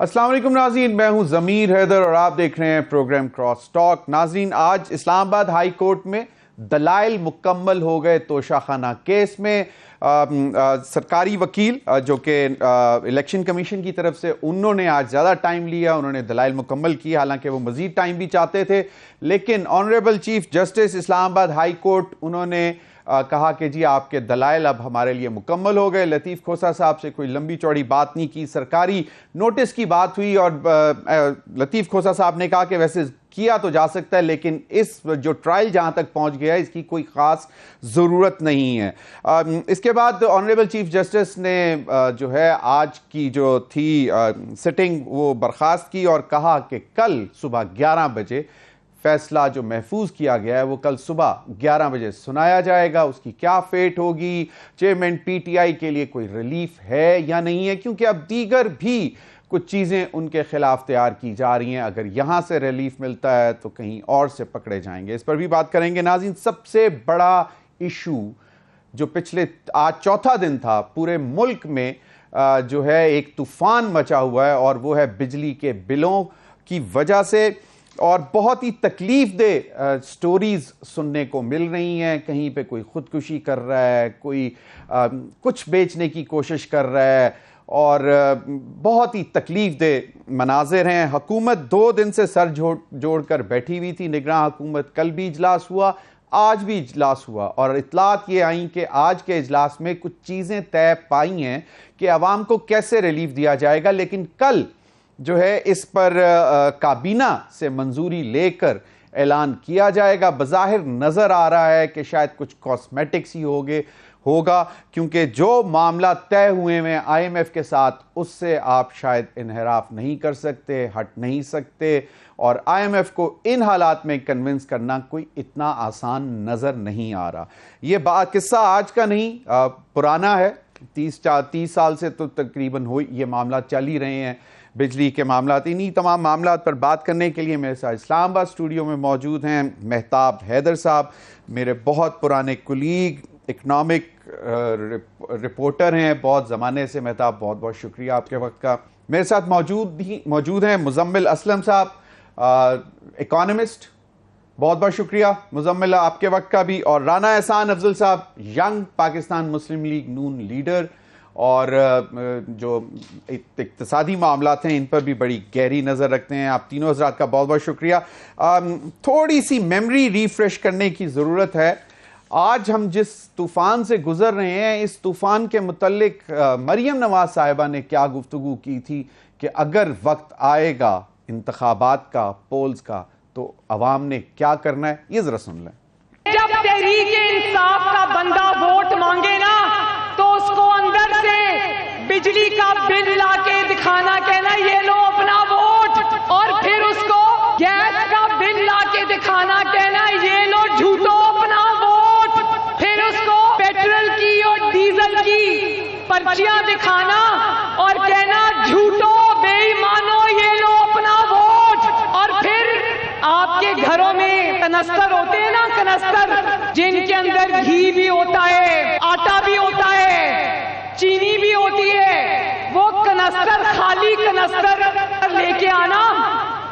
अस्सलाम वालेकुम नाज़रीन, मैं हूं ज़मीर हैदर और आप देख रहे हैं प्रोग्राम क्रॉस टॉक। नाज़रीन, आज इस्लामाबाद हाई कोर्ट में दलाइल मुकम्मल हो गए तोशाखाना केस में। सरकारी वकील जो कि इलेक्शन कमीशन की तरफ से, उन्होंने आज ज़्यादा टाइम लिया, उन्होंने दलाइल मुकम्मल किया, हालांकि वो मज़ीद टाइम भी चाहते थे। लेकिन honourable chief justice Islamabad high court, उन्होंने कहा कि जी आपके दलाइल अब हमारे लिए मुकम्मल हो गए। लतीफ़ खोसा साहब से कोई लंबी चौड़ी बात नहीं की, सरकारी नोटिस की बात हुई और लतीफ़ खोसा साहब ने कहा कि वैसे किया तो जा सकता है, लेकिन इस जो ट्रायल जहां तक पहुंच गया इसकी कोई ख़ास ज़रूरत नहीं है। इसके बाद ऑनरेबल चीफ जस्टिस ने जो है आज की जो थी सिटिंग वो बर्खास्त की और कहा कि कल सुबह 11 बजे फैसला जो महफूज किया गया है वो कल सुबह 11 बजे सुनाया जाएगा। उसकी क्या फेट होगी, चेयरमैन पीटीआई के लिए कोई रिलीफ है या नहीं है, क्योंकि अब दीगर भी कुछ चीज़ें उनके खिलाफ तैयार की जा रही हैं। अगर यहाँ से रिलीफ मिलता है तो कहीं और से पकड़े जाएंगे। इस पर भी बात करेंगे। नाज़रीन, सबसे बड़ा इशू जो पिछले आज चौथा दिन था, पूरे मुल्क में जो है एक तूफान मचा हुआ है और वो है बिजली के बिलों की वजह से। और बहुत ही तकलीफ दे स्टोरीज सुनने को मिल रही हैं। कहीं पे कोई खुदकुशी कर रहा है, कोई कुछ बेचने की कोशिश कर रहा है और बहुत ही तकलीफ दे मनाजिर हैं। हुकूमत 2 दिन से सर जोड़कर बैठी हुई थी। निगरान हुकूमत कल भी इजलास हुआ, आज भी इजलास हुआ और इतलात ये आई कि आज के इजलास में कुछ चीज़ें तय पाई हैं कि अवाम को कैसे रिलीफ दिया जाएगा। लेकिन कल जो है इस पर काबीना से मंजूरी लेकर ऐलान किया जाएगा। बज़ाहिर नज़र आ रहा है कि शायद कुछ कॉस्मेटिक्स ही होगा, क्योंकि जो मामला तय हुए में IMF के साथ, उससे आप शायद इन्हिराफ नहीं कर सकते, हट नहीं सकते। और IMF को इन हालात में कन्विंस करना कोई इतना आसान नज़र नहीं आ रहा। ये किस्सा आज का नहीं, पुराना है। 30 साल से तो तकरीबन ये मामला चल ही रहे हैं, बिजली के मामला। इन्हीं तमाम मामला पर बात करने के लिए मेरे साथ इस्लामाबाद स्टूडियो में मौजूद हैं मेहताब हैदर साहब, मेरे बहुत पुराने कुलीग, इकनॉमिक रिपोर्टर हैं बहुत ज़माने से। मेहताब, बहुत बहुत शुक्रिया आपके वक्त का। मेरे साथ मौजूद हैं मुजम्मिल असलम साहब, इकोनॉमिस्ट, बहुत बहुत शुक्रिया मुजम्मिल आपके वक्त का भी। और राना एहसान अफजल साहब, यंग पाकिस्तान मुस्लिम लीग नून लीडर, और जो इक्तिसादी मामलात हैं इन पर भी बड़ी गहरी नज़र रखते हैं। आप तीनों हज़रात का बहुत बहुत शुक्रिया। थोड़ी सी मेमोरी रिफ्रेश करने की ज़रूरत है। आज हम जिस तूफ़ान से गुज़र रहे हैं, इस तूफ़ान के मुतल्लिक मरियम नवाज साहिबा ने क्या गुफ्तगू की थी कि अगर वक्त आएगा इंतखाबात का, पोल्स का, तो अवाम ने क्या करना है, ये ज़रा सुन लें। जब तहरीक-ए-इंसाफ का बंदा वोट मांगे ना, तो उसको अंदर से बिजली का बिल लाके दिखाना, कहना ये लो अपना वोट, और फिर उसको गैस का बिल लाके दिखाना, कहना ये लो झूठो अपना वोट, फिर उसको पेट्रोल की और डीजल की पर्चियां दिखाना और कहना झूठो बेईमानो ये लो अपना वोट। और फिर आपके घरों में कनस्तर होते हैं ना, कनस्तर जिनके अंदर घी भी होता है, आटा भी होता है, चीनी भी होती है, वो कनस्तर, खाली कनस्तर लेके आना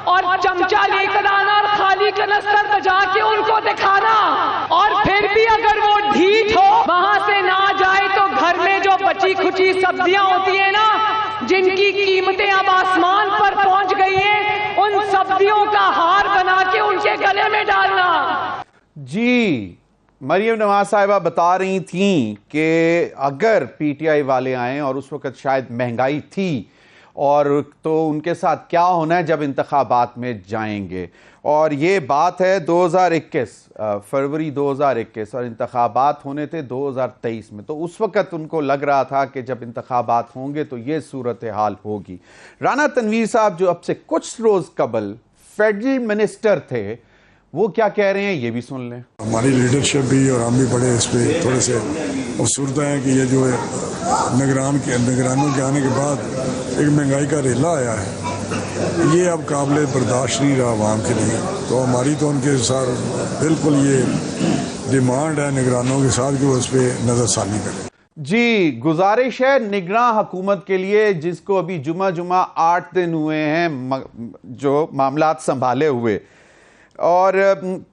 और चमचा लेकर आना और खाली कनस्तर बजा के उनको दिखाना। और फिर भी अगर वो ढीठ हो, वहां से ना जाए, तो घर में जो बची खुची सब्जियां होती है ना, जिनकी कीमतें अब आसमान पर पहुंच गई हैं, उन सब्जियों का हार बना के उनके गले में डालना। जी, मरियम नवाज साहिबा बता रही थीं कि अगर पीटीआई वाले आए, और उस वक्त शायद महंगाई थी, और तो उनके साथ क्या होना है जब इंतखाबात में जाएंगे। और ये बात है 2021, फरवरी 2021, और इंतखाबात होने थे 2023 में। तो उस वक्त उनको लग रहा था कि जब इंतखाबात होंगे तो ये सूरत हाल होगी। राना तनवीर साहब, जो अब से कुछ रोज़ कबल फेडरल मिनिस्टर थे, वो क्या कह रहे हैं, ये भी सुन लें। हमारी लीडरशिप भी और हम भी बड़े इस पर थोड़े से अफसरदा हैं कि ये जो है निगरानों के आने के बाद एक महंगाई का रेला आया है, ये अब काबिल बर्दाश्त नहीं रहा आवाम के लिए। तो हमारी तो उनके साथ बिल्कुल ये डिमांड है निगरानों के साथ कि वो उस पर नज़रसानी करें। जी, गुजारिश है निगरान हुकूमत के लिए, जिसको अभी जुमा 8 दिन हुए हैं जो मामलात संभाले हुए, और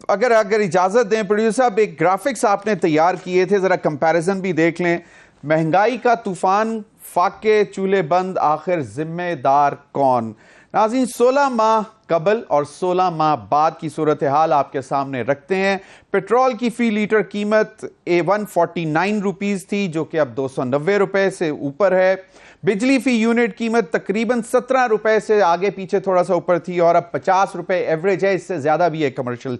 अगर इजाज़त दें प्रोड्यूसर साहब, एक ग्राफिक्स आपने तैयार किए थे, ज़रा कंपैरिजन भी देख लें। महंगाई का तूफान, फाके चूल्हे बंद, आखिर जिम्मेदार कौन? नाज़रीन, 16 माह कबल और 16 माह बाद की सूरत हाल आपके सामने रखते हैं। पेट्रोल की फी लीटर कीमत 149 रुपीज़ थी, जो कि अब 290 रुपए से ऊपर है। बिजली फी यूनिट कीमत तकरीबन 17 रुपए से आगे पीछे थोड़ा सा ऊपर थी, और अब 50 रुपए एवरेज है, इससे ज़्यादा भी है कमर्शियल।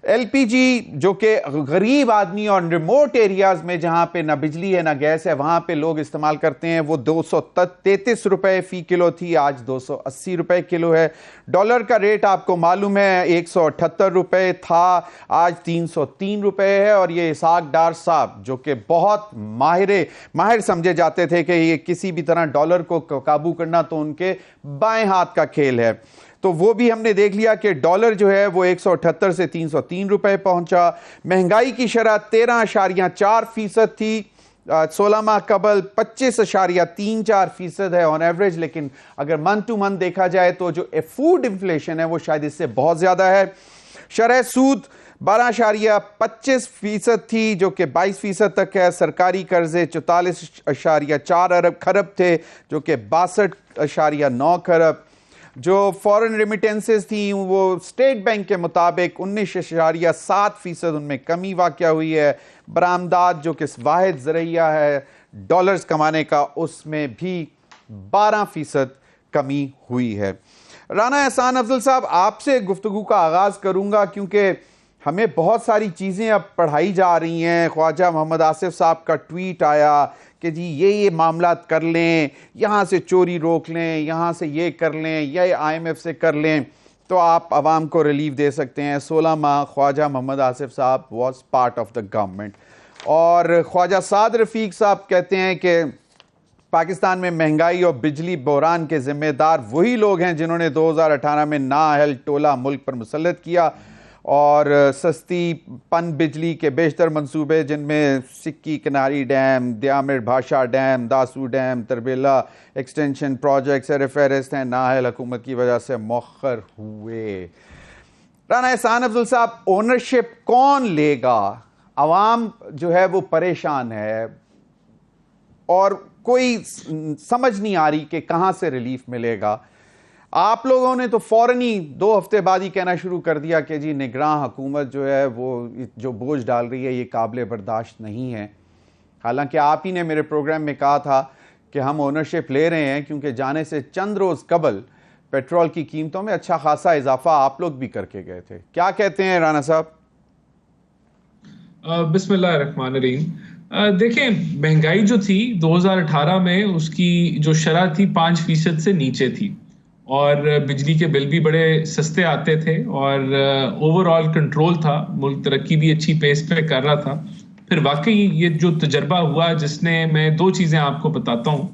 एलपीजी, जो कि गरीब आदमी और रिमोट एरियाज में जहां पे ना बिजली है ना गैस है, वहां पे लोग इस्तेमाल करते हैं, वो 233 रुपए फी किलो थी, आज 280 रुपए किलो है। डॉलर का रेट आपको मालूम है 178 रुपए था, आज 303 रुपए है। और ये इसाक डार साहब, जो कि बहुत माहिर समझे जाते थे कि ये किसी भी तरह डॉलर को काबू करना तो उनके बाएं हाथ का खेल है, तो वो भी हमने देख लिया कि डॉलर जो है वो 178 से 303 रुपए पहुंचा। महंगाई की शरह 13.4% थी 16 माह कबल, 25.34% है ऑन एवरेज, लेकिन अगर मंथ टू मंथ देखा जाए तो जो फूड इन्फ्लेशन है वो शायद इससे बहुत ज्यादा है। शरह सूद 12.25% थी, जो कि 22% तक है। सरकारी कर्जे 44.4 खरब थे, जो कि 62.9 खरब। जो फॉरेन रेमिटेंसेस थी वो स्टेट बैंक के मुताबिक 19.7% उनमें कमी वाक़या हुई है। बरामदात, जो कि वाहिद ज़रिया है डॉलर्स कमाने का, उसमें भी 12% कमी हुई है। राना एहसान अफजल साहब, आपसे गुफ्तगू का आगाज़ करूँगा, क्योंकि हमें बहुत सारी चीज़ें अब पढ़ाई जा रही हैं। ख्वाजा मोहम्मद आसिफ साहब का ट्वीट आया कि जी ये मामलात कर लें, यहाँ से चोरी रोक लें, यहाँ से ये कर लें, ये IMF से कर लें, तो आप आवाम को रिलीफ दे सकते हैं। 16 माह ख्वाजा मोहम्मद आसिफ साहब was part of the government, और ख्वाजा साद रफ़ीक साहब कहते हैं कि पाकिस्तान में महंगाई और बिजली बहरान के जिम्मेदार वही लोग हैं जिन्होंने 2018 में नाअहल टोला मुल्क पर मुसल्लत किया, और सस्ती पन बिजली के बेशतर मंसूबे, जिनमें सिक्की किनारी dam, Diamer Bhasha dam, Dasu dam, Tarbela extension project सर फहरिस्त हैं, नाअहल हुकूमत की वजह से मौखर हुए। राना एहसान अफजल साहब, ओनरशिप कौन लेगा? आवाम जो है वो परेशान है, और कोई समझ नहीं आ रही कि कहाँ से रिलीफ मिलेगा। आप लोगों ने तो फौरन ही 2 हफ्ते बाद ही कहना शुरू कर दिया कि जी निगरान हुकूमत जो है वो जो बोझ डाल रही है ये काबिल बर्दाश्त नहीं है। हालांकि आप ही ने मेरे प्रोग्राम में कहा था कि हम ओनरशिप ले रहे हैं, क्योंकि जाने से चंद रोज़ कबल पेट्रोल की कीमतों में अच्छा खासा इजाफा आप लोग भी करके गए थे। क्या कहते हैं राना साहब? बिस्मिल्लाहिर्रहमानिर्रहीम। देखें, महंगाई जो थी 2018 में, उसकी जो शरह थी 5% से नीचे थी, और बिजली के बिल भी बड़े सस्ते आते थे, और ओवरऑल कंट्रोल था, मुल्क तरक्की भी अच्छी पेस पे कर रहा था। फिर वाकई ये जो तजर्बा हुआ, जिसने, मैं 2 चीज़ें आपको बताता हूँ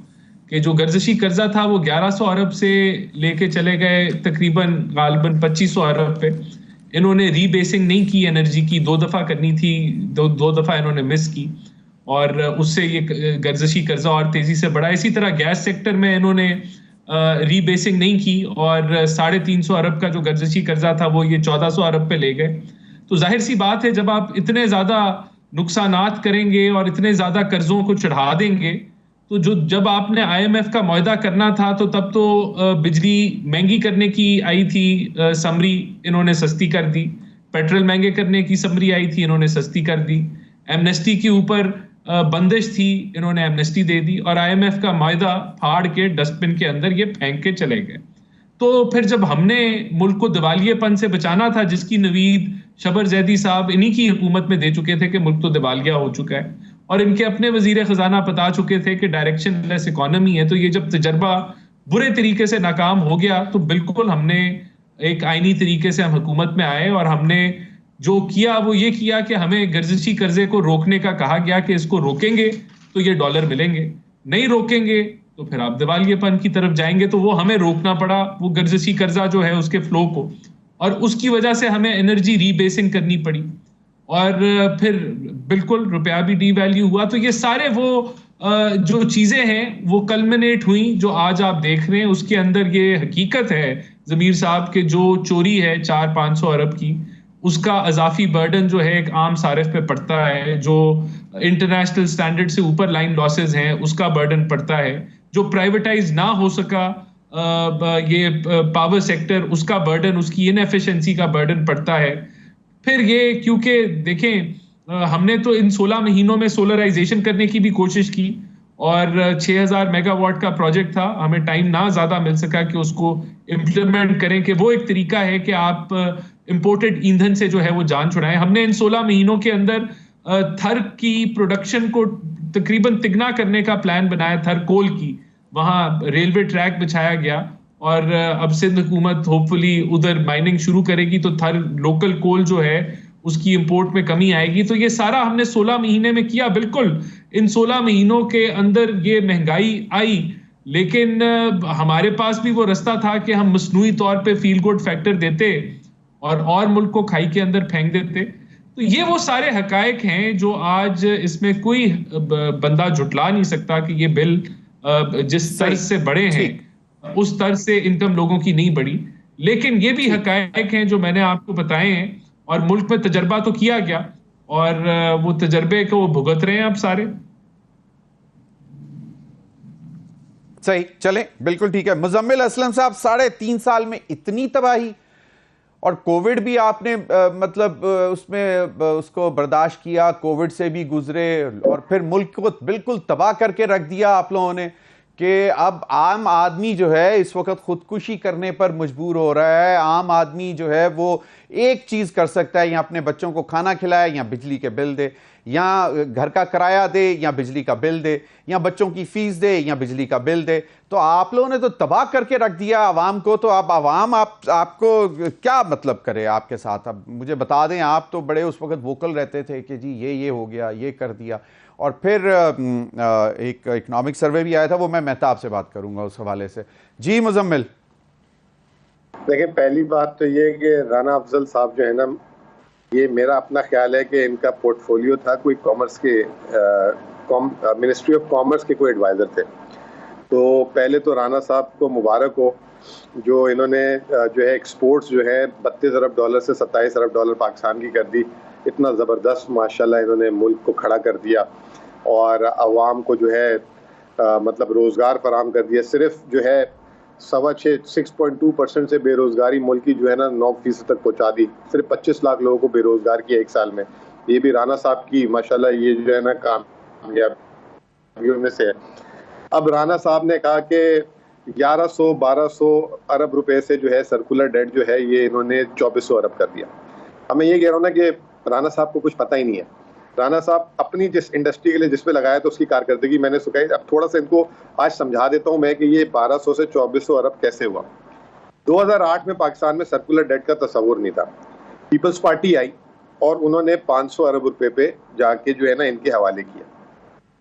कि जो गर्जशी कर्जा था वो 1100 अरब से लेके चले गए तकरीबन गालिबन 2500 अरब पे। इन्होंने रीबेसिंग नहीं की एनर्जी की, 2 दफ़ा करनी थी, दो दफ़ा इन्होंने मिस की, और उससे ये गर्जशी कर्जा और तेज़ी से बढ़ा। इसी तरह गैस सेक्टर में इन्होंने रीबेसिंग नहीं की, और 350 अरब का जो गर्जशी कर्जा था वो ये 1400 अरब पे ले गए। तो जाहिर सी बात है, जब आप इतने ज़्यादा नुकसानात करेंगे और इतने ज़्यादा कर्जों को चढ़ा देंगे, तो जब आपने IMF का मुआहदा करना था, तो तब तो बिजली महंगी करने की आई थी समरी, इन्होंने सस्ती कर दी। पेट्रोल महंगे करने की समरी आई थी, इन्होंने सस्ती कर दी। एमनेस्टी के ऊपर बंदिश थी, इन्होंने एमनेस्टी दे दी, और IMF का मुआहदा फाड़ के डस्टबिन के अंदर ये फेंक के चले गए। तो फिर जब हमने मुल्क को दिवालियेपन से बचाना था, जिसकी नवीद शबर जैदी साहब इन्हीं की हुकूमत में दे चुके थे कि मुल्क तो दिवालिया हो चुका है, और इनके अपने वजीर खजाना बता चुके थे कि डायरेक्शन लेस इकोनॉमी है, तो ये जब तजर्बा बुरे तरीके से नाकाम हो गया, तो बिल्कुल हमने एक आईनी तरीके से हम हुकूमत में आए, और हमने जो किया वो ये किया कि हमें गर्जशी कर्जे को रोकने का कहा गया कि इसको रोकेंगे तो ये डॉलर मिलेंगे, नहीं रोकेंगे तो फिर आप दिवालियेपन की तरफ जाएंगे। तो वो हमें रोकना पड़ा, वो गर्जशी कर्जा जो है उसके फ्लो को, और उसकी वजह से हमें एनर्जी रीबेसिंग करनी पड़ी, और फिर बिल्कुल रुपया भी डीवैल्यू हुआ। तो ये सारे वो जो चीजें हैं वो कल्मिनेट हुई, जो आज आप देख रहे हैं उसके अंदर ये हकीकत है जमीर साहब के जो चोरी है 400-500 अरब की, उसका अजाफी बर्डन जो है एक आम सारिफ पे पड़ता है, जो इंटरनेशनल स्टैंडर्ड से ऊपर लाइन लॉसेस हैं उसका बर्डन पड़ता है, जो प्राइवेटाइज ना हो सका ये पावर सेक्टर उसका बर्डन, उसकी इनएफिशिएंसी का बर्डन पड़ता है। फिर ये क्योंकि देखें हमने तो इन 16 महीनों में सोलराइजेशन करने की भी कोशिश की और 6000 मेगावाट का प्रोजेक्ट था, हमें टाइम ना ज्यादा मिल सका कि उसको इम्प्लीमेंट करें, कि वो एक तरीका है कि आप इंपोर्टेड ईंधन से जो है वो जान छुड़ाएं। हमने इन 16 महीनों के अंदर थर की प्रोडक्शन को तकरीबन तिगना करने का प्लान बनाया, थर कोल की, वहां रेलवे ट्रैक बिछाया गया और अब सिंध हुकूमत होपफुली उधर माइनिंग शुरू करेगी तो थर लोकल कोल जो है उसकी इंपोर्ट में कमी आएगी। तो ये सारा हमने 16 महीने में किया। बिल्कुल इन 16 महीनों के अंदर ये महंगाई आई, लेकिन हमारे पास भी वो रास्ता था कि हम मसनूई तौर पे फील गुड फैक्टर देते और मुल्क को खाई के अंदर फेंक देते। तो ये वो सारे हकायक हैं जो आज इसमें कोई बंदा झुटला नहीं सकता कि ये बिल जिस तर्ज से बढ़े हैं उस तर्ज से इनकम लोगों की नहीं बढ़ी। लेकिन ये भी हकायक हैं जो मैंने आपको बताए हैं और मुल्क में तजर्बा तो किया गया और वो तजर्बे को वो भुगत रहे हैं अब सारे। सही, चलें, बिल्कुल ठीक है। मुजम्मिल असलम साहब, 3.5 साल में इतनी तबाही, और कोविड भी आपने मतलब उसमें उसको बर्दाश्त किया, कोविड से भी गुजरे और फिर मुल्क को बिल्कुल तबाह करके रख दिया आप लोगों ने कि अब आम आदमी जो है इस वक्त खुदकुशी करने पर मजबूर हो रहा है। आम आदमी जो है वो एक चीज़ कर सकता है, या अपने बच्चों को खाना खिलाए, या बिजली के बिल दे, या घर का किराया दे, या बिजली का बिल दे, या बच्चों की फीस दे, या बिजली का बिल दे। तो आप लोगों ने तो तबाह करके रख दिया आवाम को। तो अब आवाम आपको क्या मतलब करे आपके साथ? अब मुझे बता दें, आप तो बड़े उस वक्त वोकल रहते थे कि जी ये हो गया, ये कर दिया, और फिर एक इकोनॉमिक सर्वे भी आया था, वो मैं मेहताब से बात करूंगा उस हवाले से। जी मुजम्मिल। देखिए, पहली बात तो ये कि राना अफजल साहब जो है ना, ये मेरा अपना ख्याल है कि इनका पोर्टफोलियो था कोई कॉमर्स के मिनिस्ट्री ऑफ कॉमर्स के कोई एडवाइजर थे। तो पहले तो राना साहब को मुबारक हो जो इन्होंने जो है एक्सपोर्ट्स जो है 32 अरब डॉलर से 27 अरब डॉलर पाकिस्तान की कर दी। इतना ज़बरदस्त माशाल्लाह इन्होंने मुल्क को खड़ा कर दिया और अवाम को जो है मतलब रोज़गार फराहम कर दिया। सिर्फ जो है 6.2% से बेरोज़गारी मुल्क की जो है ना 9% तक पहुंचा दी। सिर्फ 25 लाख लोगों को बेरोज़गार किया एक साल में। ये भी राना साहब की माशाल्लाह ये जो है ना कामयाबियों में से है। अब राना साहब ने कहा कि 1100-1200 अरब रुपए से जो है सर्कुलर डेट जो है ये इन्होंने 2400 अरब कर दिया। अब मैं ये कह रहा हूँ ना कि राना साहब को कुछ पता ही नहीं है। राना साहब अपनी जिस इंडस्ट्री के लिए जिस पे लगाया तो उसकी कारकर्दगी मैंने सुखाई। अब थोड़ा सा इनको आज समझा देता हूँ मैं कि ये 1200 से 2400 अरब कैसे हुआ। 2008 में पाकिस्तान में सर्कुलर डेट का तस्वुर नहीं था। पीपल्स पार्टी आई और उन्होंने 500 अरब रुपए पे जाके जो है ना इनके हवाले किया।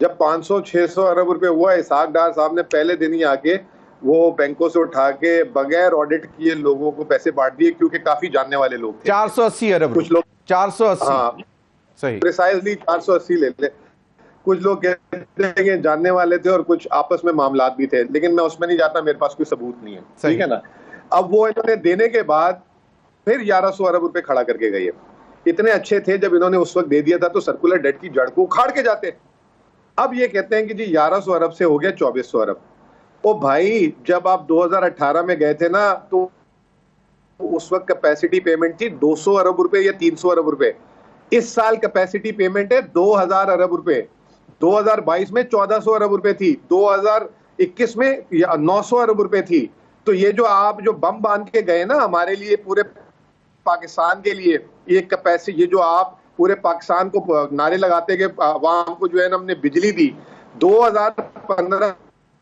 जब 500-600 अरब रुपए हुआ, इसहाक डार साहब ने पहले दिन ही आके वो बैंकों से उठा के बगैर ऑडिट किए लोगों को पैसे बांट दिए, क्योंकि काफी जानने वाले लोग थे। 480 अरब, कुछ लोग 480, हाँ सही, प्रिसाइजली 480 ले ले। कुछ लोग कहते हैं कि जानने वाले थे और कुछ आपस में मामलात भी थे, लेकिन मैं उसमें नहीं जाता, मेरे पास कोई सबूत नहीं है, ठीक है ना। अब वो इन्होंने देने के बाद फिर 1100 अरब रुपए खड़ा करके गए। इतने अच्छे थे, जब इन्होंने उस वक्त दे दिया था तो सर्कुलर डेट की जड़ को उखाड़ के जाते। अब ये कहते हैं कि जी 1100 अरब से हो गया 2400 अरब। ओ भाई, जब आप 2018 में गए थे ना तो उस वक्त कैपेसिटी पेमेंट थी 200 अरब रुपए या 300 अरब रुपए। इस साल कैपेसिटी पेमेंट है 2000 अरब रुपए। 2022 में 1400 अरब रुपए थी, 2021 में 900 अरब रुपए थी। तो ये जो आप जो बम बांध के गए ना हमारे लिए, पूरे पाकिस्तान के लिए, ये कैपेसिटी, ये जो आप पूरे पाकिस्तान को नारे लगाते कि आवाम को जो है ना हमने बिजली दी, 2015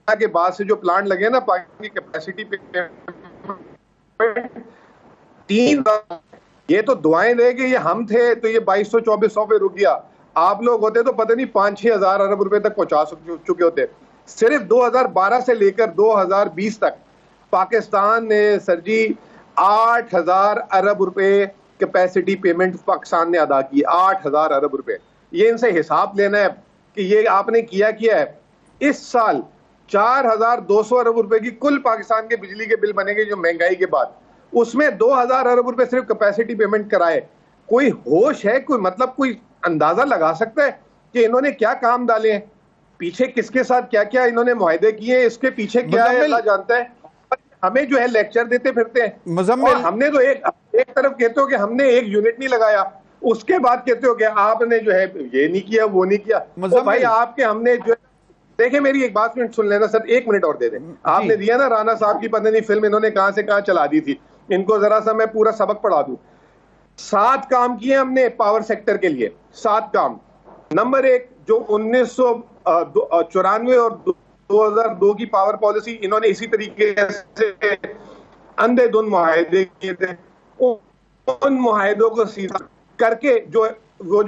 के बाद से जो प्लांट लगे ना पाकिस्तान की कैपेसिटी पे 3, ये तो दुआएं दे कि ये हम थे तो ये 2200-2400 पे रुक गया। आप लोग होते तो पता नहीं 5-6 हजार अरब रुपए तक पहुंचा चुके होते। सिर्फ 2012 से लेकर 2020 तक पाकिस्तान ने सर जी 8000 अरब रुपए कैपेसिटी पेमेंट पाकिस्तान ने अदा की। 8000 अरब रुपए। ये इनसे हिसाब लेना है कि ये आपने किया है। इस साल 4,200 अरब रुपए की कुल पाकिस्तान के बिजली के बिल बनेंगे जो महंगाई के बाद, उसमें 2,000 अरब रुपए सिर्फ कैपेसिटी पेमेंट कराए। कोई होश है, कोई मतलब कोई अंदाजा लगा सकता है कि इन्होंने क्या काम डाले हैं, पीछे किसके साथ क्या क्या इन्होंने मुआहदे किए हैं, इसके पीछे क्या है अल्लाह जानता है। हमें जो है लेक्चर देते फिरते हैं। और हमने तो एक तरफ कहते हो कि हमने एक यूनिट नहीं लगाया, उसके बाद कहते हो कि आपने जो है ये नहीं किया वो नहीं किया। तो भाई आपके हमने जो देखे, मेरी एक बात सुन लेना सर, 1 मिनट और दे दें। आपने दिया ना राना साहब की पता नहीं फिल्म इन्होंने कहां से कहां चला दी थी, इनको जरा सा मैं पूरा सबक पढ़ा दूं। 7 काम किए हमने पावर सेक्टर के लिए, 7 काम। नंबर 1, जो 1994 और 2002 की पावर पॉलिसी, इन्होंने इसी तरीके से अंधेधुंध मुआहदे किए थे। उन मुआहदों को सीधा करके जो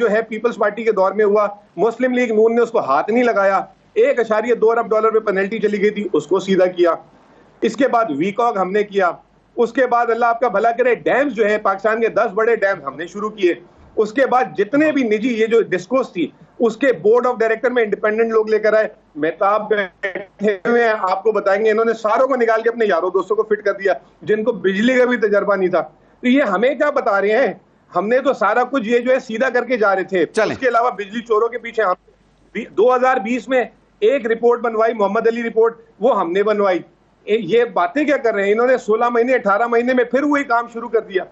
है पीपल्स पार्टी के दौर में हुआ, मुस्लिम लीग नून ने उसको हाथ नहीं लगाया। 1.2 अरब डॉलर पे पेनल्टी चली गई थी, उसको सीधा किया। इसके बाद वीकॉग हमने किया। उसके बाद अल्लाह आपका भला करे, डैम्स जो है पाकिस्तान के 10 बड़े डैम हमने शुरू किए। उसके बाद जितने भी निजी ये जो डिस्कोस थी, उसके बोर्ड ऑफ डायरेक्टर में इंडिपेंडेंट लोग लेकर आए। मेहताब बैठे हुए हैं, आपको बताएंगे, इन्होंने सारों को निकाल के अपने यारों दोस्तों को फिट कर दिया जिनको बिजली का भी तजर्बा नहीं था। तो ये हमें क्या बता रहे हैं, हमने तो सारा कुछ ये जो है सीधा करके जा रहे थे। इसके अलावा बिजली चोरों के पीछे हम 2020 में एक रिपोर्ट बनवाई, मोहम्मद अली रिपोर्ट, वो हमने बनवाई। ये बातें क्या कर रहे हैं इन्होंने, 16 महीने 18 महीने में फिर वही काम शुरू कर दिया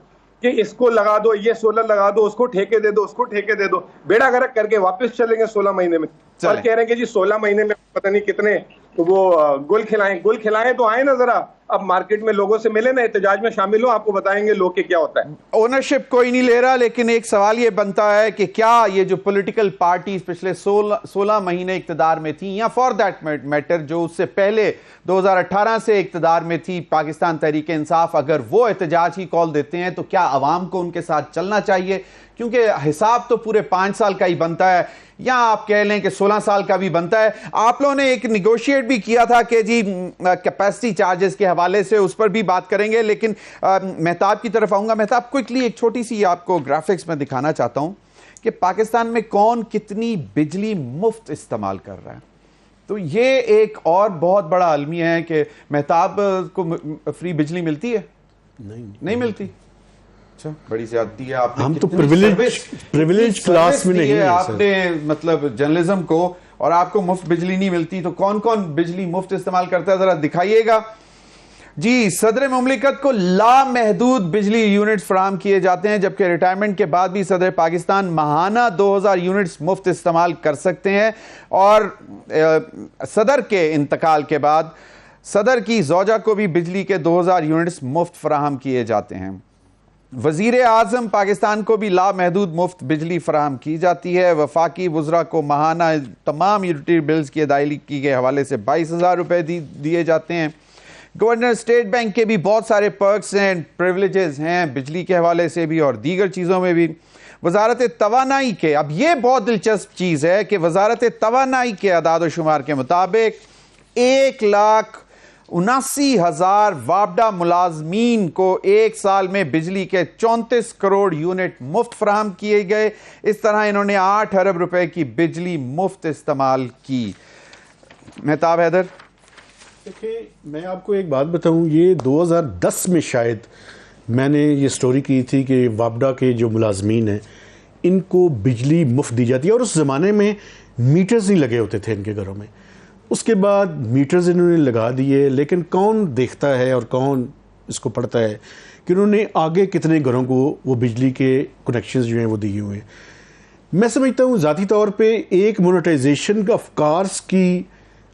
कि इसको लगा दो, ये सोलर लगा दो, उसको ठेके दे दो, उसको ठेके दे दो, बेड़ा गर्क करके वापस चलेंगे 16 महीने में। और कह रहे हैं कि जी 16 महीने में पता नहीं कितने वो गुल खिलाएं तो आए ना जरा, अब मार्केट में लोगों से मिले ना, एहतजाज में शामिल हो, आपको बताएंगे लोग के क्या होता है। ओनरशिप कोई नहीं ले रहा, लेकिन एक सवाल ये बनता है कि क्या ये जो पॉलिटिकल पार्टीज पिछले 16 महीने इक्तदार में थी, या फॉर दैट मैटर जो उससे पहले 2018 से इक्तदार में थी, पाकिस्तान तहरीक इंसाफ, अगर वो एहतजाज की कॉल देते हैं तो क्या अवाम को उनके साथ चलना चाहिए? क्योंकि हिसाब तो पूरे 5 साल का ही बनता है, या आप कह लें कि 16 साल का भी बनता है। आप लोगों ने एक निगोशिएट भी किया था कि जी कैपेसिटी चार्जेस के हवाले से, उस पर भी बात करेंगे, लेकिन मेहताब की तरफ आऊंगा। मेहताब, क्विकली एक छोटी सी आपको ग्राफिक्स में दिखाना चाहता हूं कि पाकिस्तान में कौन कितनी बिजली मुफ्त इस्तेमाल कर रहा है। तो ये एक और बहुत बड़ा अलमिया है कि मेहताब को फ्री बिजली मिलती है? नहीं मिलती। अच्छा, बड़ी ज्यादती है। आपने हम तो प्रिविलेज क्लास में नहीं है आपने, मतलब जर्नलिज्म को, और आपको मुफ्त बिजली नहीं मिलती। तो कौन कौन बिजली मुफ्त इस्तेमाल करता है, जरा दिखाइएगा जी। सदर मुमलिकत को लामहदूद बिजली यूनिट्स फराहम किए जाते हैं, जबकि रिटायरमेंट के बाद भी सदर पाकिस्तान माहाना 2000 यूनिट्स मुफ्त इस्तेमाल कर सकते हैं। और सदर के इंतकाल के बाद सदर की ज़ौजा को भी बिजली के 2000 यूनिट्स मुफ्त फराहम किए जाते हैं। वजीर आजम पाकिस्तान को भी लामहदूद मुफ्त बिजली फराहम की जाती है। वफाकी वज़रा को माहाना तमाम यूटिलिटी बिल्स की अदायगी के हवाले से 22,000 रुपये दिए जाते हैं। गवर्नर स्टेट बैंक के भी बहुत सारे पर्क्स हैं, प्रिविलेजेस हैं, बिजली के हवाले से भी और दीगर चीज़ों में भी। वजारत तवानाई के, अब ये बहुत दिलचस्प चीज़ है कि वजारत तवानाई के अदाद शुमार के मुताबिक 1,79,000 वापडा मुलाजमीन को एक साल में बिजली के 34 करोड़ यूनिट मुफ्त फराहम किए गए। इस तरह इन्होंने 8 अरब रुपए की बिजली मुफ्त इस्तेमाल की। मेहताब हैदर, देखिए मैं आपको एक बात बताऊं, ये 2010 में शायद मैंने ये स्टोरी की थी कि वापडा के जो मुलाजमीन हैं इनको बिजली मुफ्त दी जाती है, और उस ज़माने में मीटर्स नहीं लगे होते थे इनके घरों में। उसके बाद मीटर्स इन्होंने लगा दिए, लेकिन कौन देखता है और कौन इसको पढ़ता है कि उन्होंने आगे कितने घरों को वो बिजली के कनेक्शंस जो हैं वो दिए हुए हैं। मैं समझता हूँ ज़ाती तौर पे एक मोनेटाइजेशन का अफकार्स की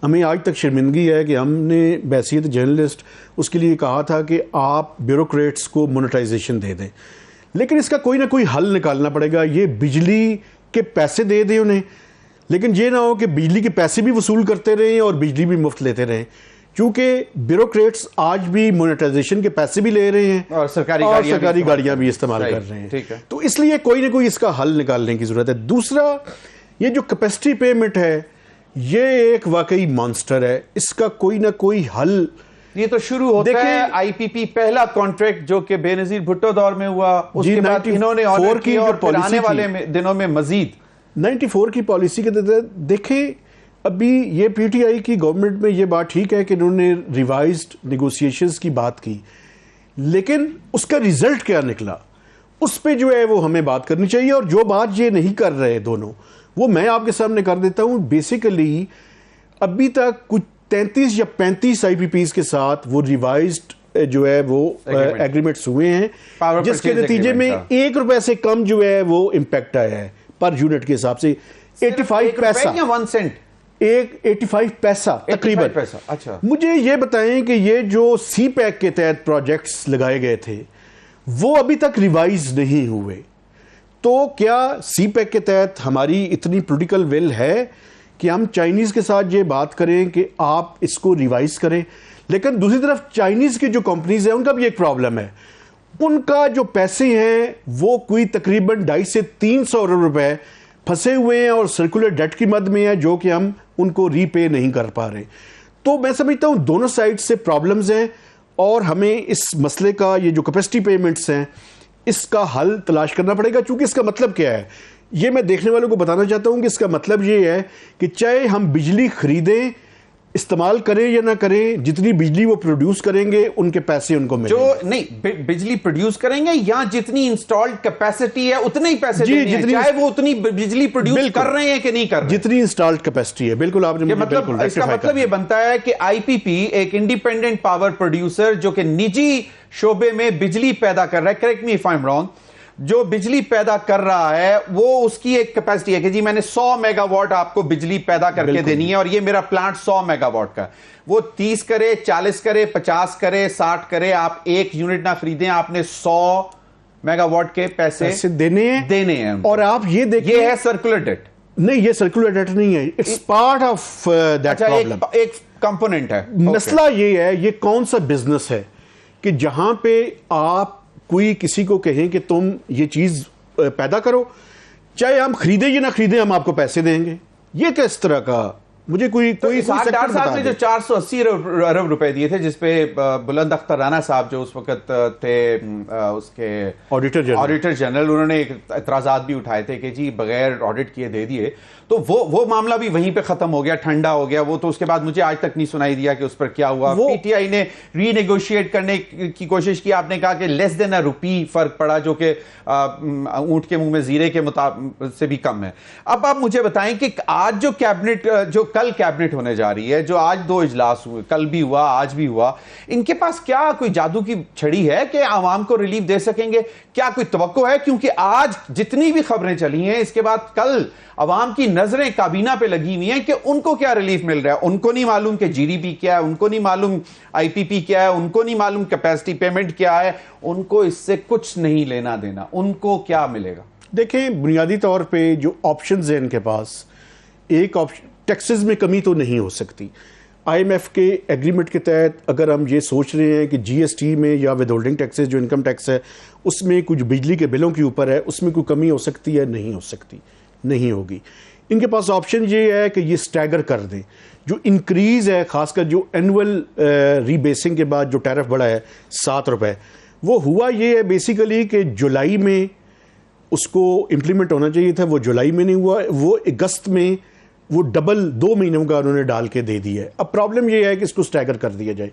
हमें आज तक शर्मिंदगी है कि हमने बैसियत जर्नलिस्ट उसके लिए कहा था कि आप ब्यूरोक्रेट्स को मोनेटाइजेशन दे दें, लेकिन इसका कोई ना कोई हल निकालना पड़ेगा। ये बिजली के पैसे दे दें उन्हें, लेकिन ये ना हो कि बिजली के पैसे भी वसूल करते रहें और बिजली भी मुफ्त लेते रहें, क्योंकि ब्यूरोक्रेट्स आज भी मोनेटाइजेशन के पैसे भी ले रहे हैं और सरकारी गाड़ियां भी इस्तेमाल कर रहे हैं। तो इसलिए कोई ना कोई इसका हल निकालने की जरूरत है। दूसरा, ये जो कैपेसिटी पेमेंट है ये एक वाकई मॉन्स्टर है, इसका कोई ना कोई हल। ये तो शुरू होता है आईपीपी पहला कॉन्ट्रैक्ट जो कि बेनजीर भुट्टो दौर में हुआ, उसके बाद इन्होंने ऑर्डर किया और फिर आने वाले दिनों में मजीद 94 की पॉलिसी के तहत देखें अभी ये पीटीआई की गवर्नमेंट में ये बात ठीक है कि इन्होंने रिवाइज्ड नेगोशिएशंस की बात की, लेकिन उसका रिजल्ट क्या निकला उस पे जो है वो हमें बात करनी चाहिए। और जो बात ये नहीं कर रहे दोनों, वो मैं आपके सामने कर देता हूं। बेसिकली अभी तक कुछ 33 या 35 आईपीपीज के साथ वो रिवाइज्ड जो है वो एग्रीमेंट्स हुए हैं, जिसके नतीजे में ₹1 से कम जो है वो इम्पैक्ट आया है पर यूनिट के हिसाब से 85 पैसा या 1 सेंट, 85 पैसा तकरीबन। पैसा। अच्छा, मुझे ये बताएं कि ये जो सी पैक के तहत प्रोजेक्ट्स लगाए गए थे वो अभी तक रिवाइज नहीं हुए, तो क्या सी पैक के तहत हमारी इतनी पॉलिटिकल विल है कि हम चाइनीज के साथ ये बात करें कि आप इसको रिवाइज करें? लेकिन दूसरी तरफ चाइनीज की जो कंपनीज हैं उनका भी एक प्रॉब्लम है, उनका जो पैसे हैं वो कोई तकरीबन 250 से 300 अरब रुपए फंसे हुए हैं और सर्कुलर डेट की मद में है, जो कि हम उनको रीपे नहीं कर पा रहे। तो मैं समझता हूं दोनों साइड से प्रॉब्लम्स हैं और हमें इस मसले का, ये जो कैपेसिटी पेमेंट्स हैं, इसका हल तलाश करना पड़ेगा। चूंकि इसका मतलब क्या है, ये मैं देखने वालों को बताना चाहता हूं कि इसका मतलब ये है कि चाहे हम बिजली खरीदें, इस्तेमाल करें या ना करें, जितनी बिजली वो प्रोड्यूस करेंगे उनके पैसे उनको मिलेंगे। जो नहीं बिजली प्रोड्यूस करेंगे या जितनी इंस्टॉल्ड कैपेसिटी है उतने ही पैसे देने हैं, चाहे वो उतनी बिजली प्रोड्यूस कर रहे हैं कि नहीं कर रहे, जितनी इंस्टॉल्ड कैपेसिटी है। बिल्कुल आपने मतलब इसका मतलब ये बनता है कि आईपीपी एक इंडिपेंडेंट पावर प्रोड्यूसर जो कि निजी शोबे में बिजली पैदा कर रहा है, correct me if I am wrong, जो बिजली पैदा कर रहा है वो उसकी एक कैपेसिटी है कि जी मैंने 100 मेगावाट आपको बिजली पैदा करके देनी है और ये मेरा प्लांट 100 मेगावाट का, वो 30 करे, 40 करे, 50 करे, 60 करे, आप एक यूनिट ना खरीदें, आपने 100 मेगावाट के पैसे देने हैं। और आप ये देखिए, ये है सर्कुलर डेट। नहीं, ये सर्कुलर डेट नहीं है, it's part of that problem, एक कंपोनेंट है। मसला ये है, ये कौन सा बिजनेस है कि जहां पे आप कोई किसी को कहें कि तुम ये चीज पैदा करो, चाहे हम खरीदे या ना खरीदे हम आपको पैसे देंगे? ये किस तरह का, मुझे कोई 60 साल में जो 480 अरब रुपए दिए थे, जिसपे बुलंद अख्तर राना साहब जो उस वक्त थे उसके ऑडिटर जनरल, उन्होंने एतराजात भी उठाए थे कि जी बगैर ऑडिट किए दे दिए, तो वो मामला भी वहीं पे खत्म हो गया, ठंडा हो गया वो। तो उसके बाद मुझे आज तक नहीं सुनाई दिया कि उस पर क्या हुआ। पीटीआई ने रीनेगोशिएट करने की कोशिश की, आपने कहा कि लेस देन ₹1 फर्क पड़ा, जो कि ऊंट के मुंह में जीरे के मुताबिक से भी कम है। अब आप मुझे बताएं कि आज जो कैबिनेट, जो कल कैबिनेट होने जा रही है, जो आज 2 इजलास हुए, कल भी हुआ आज भी हुआ, इनके पास क्या कोई जादू की छड़ी है कि आवाम को रिलीफ दे सकेंगे? क्या कोई तवक्को है? क्योंकि आज जितनी भी खबरें चली हैं, इसके बाद कल अवाम की नजरें काबीना पे लगी हुई हैं कि उनको क्या रिलीफ मिल रहा है। उनको नहीं मालूम कि जीडीपी क्या है, उनको नहीं मालूम आईपीपी क्या है, उनको नहीं मालूम कैपेसिटी पेमेंट क्या है, उनको इससे कुछ नहीं लेना देना। उनको क्या मिलेगा? देखें, बुनियादी तौर पे जो ऑप्शंस हैं इनके पास, एक ऑप्शन, टैक्सेस में कमी तो नहीं हो सकती। आईएमएफ के एग्रीमेंट के तहत अगर हम ये सोच रहे हैं कि जीएसटी में या विदहोल्डिंग टैक्सेस जो इनकम टैक्स है उसमें कुछ बिजली के बिलों के ऊपर है, उसमें कोई कमी हो सकती है? नहीं हो सकती, नहीं होगी। इनके पास ऑप्शन ये है कि ये स्टैगर कर दें। जो इंक्रीज है, खासकर जो एनुअल रीबेसिंग के बाद जो टैरिफ बढ़ा है ₹7, वो हुआ ये है बेसिकली कि जुलाई में उसको इम्प्लीमेंट होना चाहिए था, वो जुलाई में नहीं हुआ, वो अगस्त में वो डबल 2 महीनों का उन्होंने डाल के दे दिया है। अब प्रॉब्लम ये है कि इसको स्टैगर कर दिया जाए।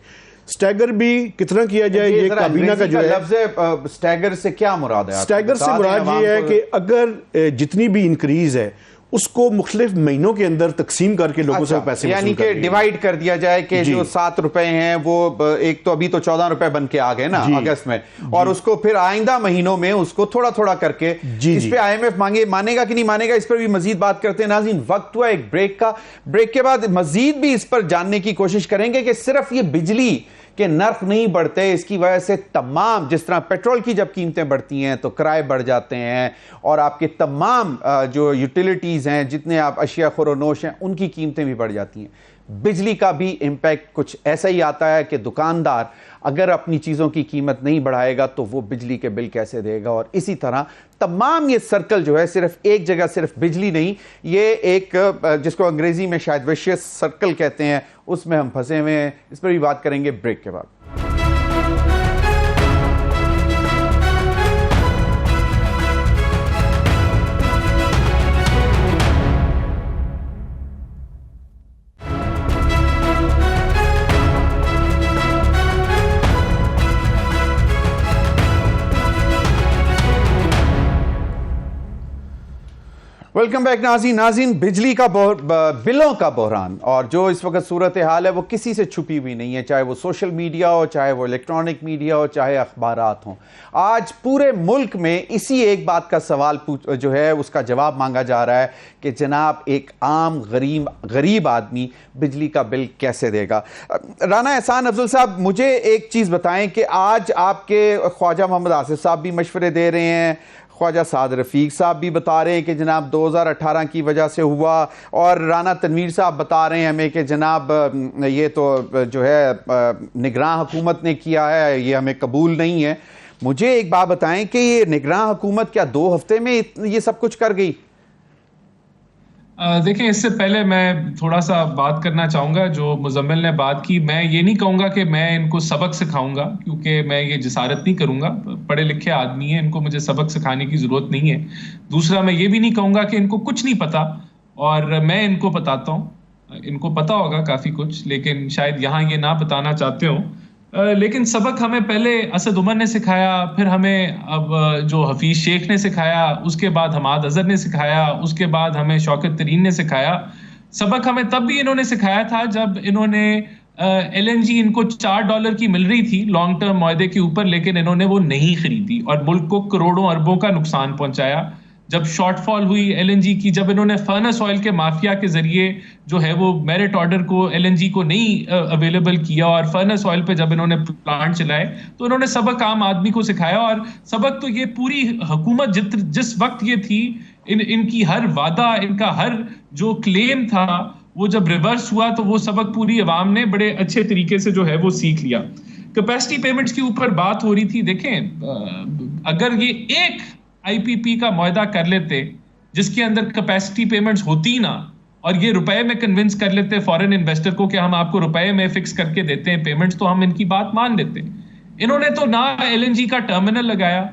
स्टैगर भी कितना किया जाए, ये काबीना का जो है। लफ्ज़ स्टैगर से क्या मुराद है? स्टैगर से मुराद ये है कि अगर जितनी भी इंक्रीज है उसको मुख्तलिफ महीनों के अंदर तकसीम करके लोगों से पैसे, यानी कि डिवाइड कर दिया जाए कि जो ₹7 हैं वो एक तो अभी तो ₹14 बन के आ गए ना अगस्त में, और उसको फिर आइंदा महीनों में उसको थोड़ा थोड़ा करके, इस पे आईएमएफ मानेगा कि नहीं मानेगा, इस पर भी मजीद बात करते हैं। नाज़रीन, वक्त हुआ एक ब्रेक का। ब्रेक के बाद मजीद भी इस पर जानने की कोशिश करेंगे कि सिर्फ ये बिजली के नर्ख नहीं बढ़ते, इसकी वजह से तमाम, जिस तरह पेट्रोल की जब कीमतें बढ़ती हैं तो किराए बढ़ जाते हैं, और आपके तमाम जो यूटिलिटीज़ हैं, जितने आप अशिया खुरोनोश हैं, उनकी कीमतें भी बढ़ जाती हैं। बिजली का भी इम्पैक्ट कुछ ऐसा ही आता है कि दुकानदार अगर अपनी चीज़ों की कीमत नहीं बढ़ाएगा तो वो बिजली के बिल कैसे देगा। और इसी तरह तमाम ये सर्कल जो है, सिर्फ एक जगह सिर्फ बिजली नहीं, ये एक जिसको अंग्रेजी में शायद विशियस सर्कल कहते हैं, उसमें हम फंसे हुए हैं। इस पर भी बात करेंगे ब्रेक के बाद। वेलकम बैक नाज़रीन, बिजली का बिलों का बहरान और जो इस वक्त सूरत हाल है वो किसी से छुपी हुई नहीं है, चाहे वो सोशल मीडिया हो, चाहे वो इलेक्ट्रॉनिक मीडिया हो, चाहे अखबारात हों। आज पूरे मुल्क में इसी एक बात का सवाल जो है उसका जवाब मांगा जा रहा है कि जनाब एक आम गरीब आदमी बिजली का बिल कैसे देगा। राना एहसान अफजल साहब, मुझे एक चीज़ बताएं कि आज आपके ख्वाजा मोहम्मद आसिफ साहब भी मशवरे दे रहे हैं, ख्वाजा साद रफ़ीक साहब भी बता रहे हैं कि जनाब 2018 की वजह से हुआ, और राना तनवीर साहब बता रहे हैं हमें कि जनाब ये तो जो है निगरान हुकूमत ने किया है, ये हमें कबूल नहीं है। मुझे एक बात बताएं कि ये निगरान हुकूमत क्या 2 हफ्ते में ये सब कुछ कर गई? देखिए, इससे पहले मैं थोड़ा सा बात करना चाहूँगा जो मुजम्मिल ने बात की। मैं ये नहीं कहूँगा कि मैं इनको सबक सिखाऊंगा, क्योंकि मैं ये जिसारत नहीं करूँगा। पढ़े लिखे आदमी हैं, इनको मुझे सबक सिखाने की ज़रूरत नहीं है। दूसरा, मैं ये भी नहीं कहूँगा कि इनको कुछ नहीं पता, और मैं इनको बताता हूँ। इनको पता होगा काफ़ी कुछ, लेकिन शायद यहाँ ये ना बताना चाहते हो। लेकिन सबक हमें पहले असद उमर ने सिखाया, फिर हमें अब जो हफीज शेख ने सिखाया, उसके बाद हमाद अजहर ने सिखाया, उसके बाद हमें शौकत तरीन ने सिखाया। सबक हमें तब भी इन्होंने सिखाया था जब इन्होंने LNG इनको $4 की मिल रही थी लॉन्ग टर्म मुआहदे के ऊपर, लेकिन इन्होंने वो नहीं खरीदी और मुल्क को करोड़ों अरबों का नुकसान पहुंचाया। जब शॉर्टफॉल हुई LNG की, जब इन्होंने फर्नेस ऑयल के माफिया के जरिए जो है वो मेरिट ऑर्डर को LNG को नहीं अवेलेबल किया, और फर्नेस ऑयल पे जब इन्होंने प्लांट चलाए, तो इन्होंने सबक आम आदमी को सिखाया। और सबक तो ये पूरी हुकूमत जिस वक्त ये थी, इनकी हर वादा, इनका हर जो क्लेम था, वो जब रिवर्स हुआ तो वो सबक पूरी अवाम ने बड़े अच्छे तरीके से जो है वो सीख लिया। कैपेसिटी पेमेंट्स के ऊपर बात हो रही थी। देखें, अगर ये एक IPP का मुआहदा कर लेते जिसके अंदर कैपेसिटी पेमेंट्स होती ना, और ये रुपए में कन्विंस कर लेते फॉरेन इन्वेस्टर को कि हम आपको रुपए में फिक्स करके देते हैं पेमेंट्स, तो हम इनकी बात मान लेते। इन्होंने तो ना LNG का टर्मिनल लगाया,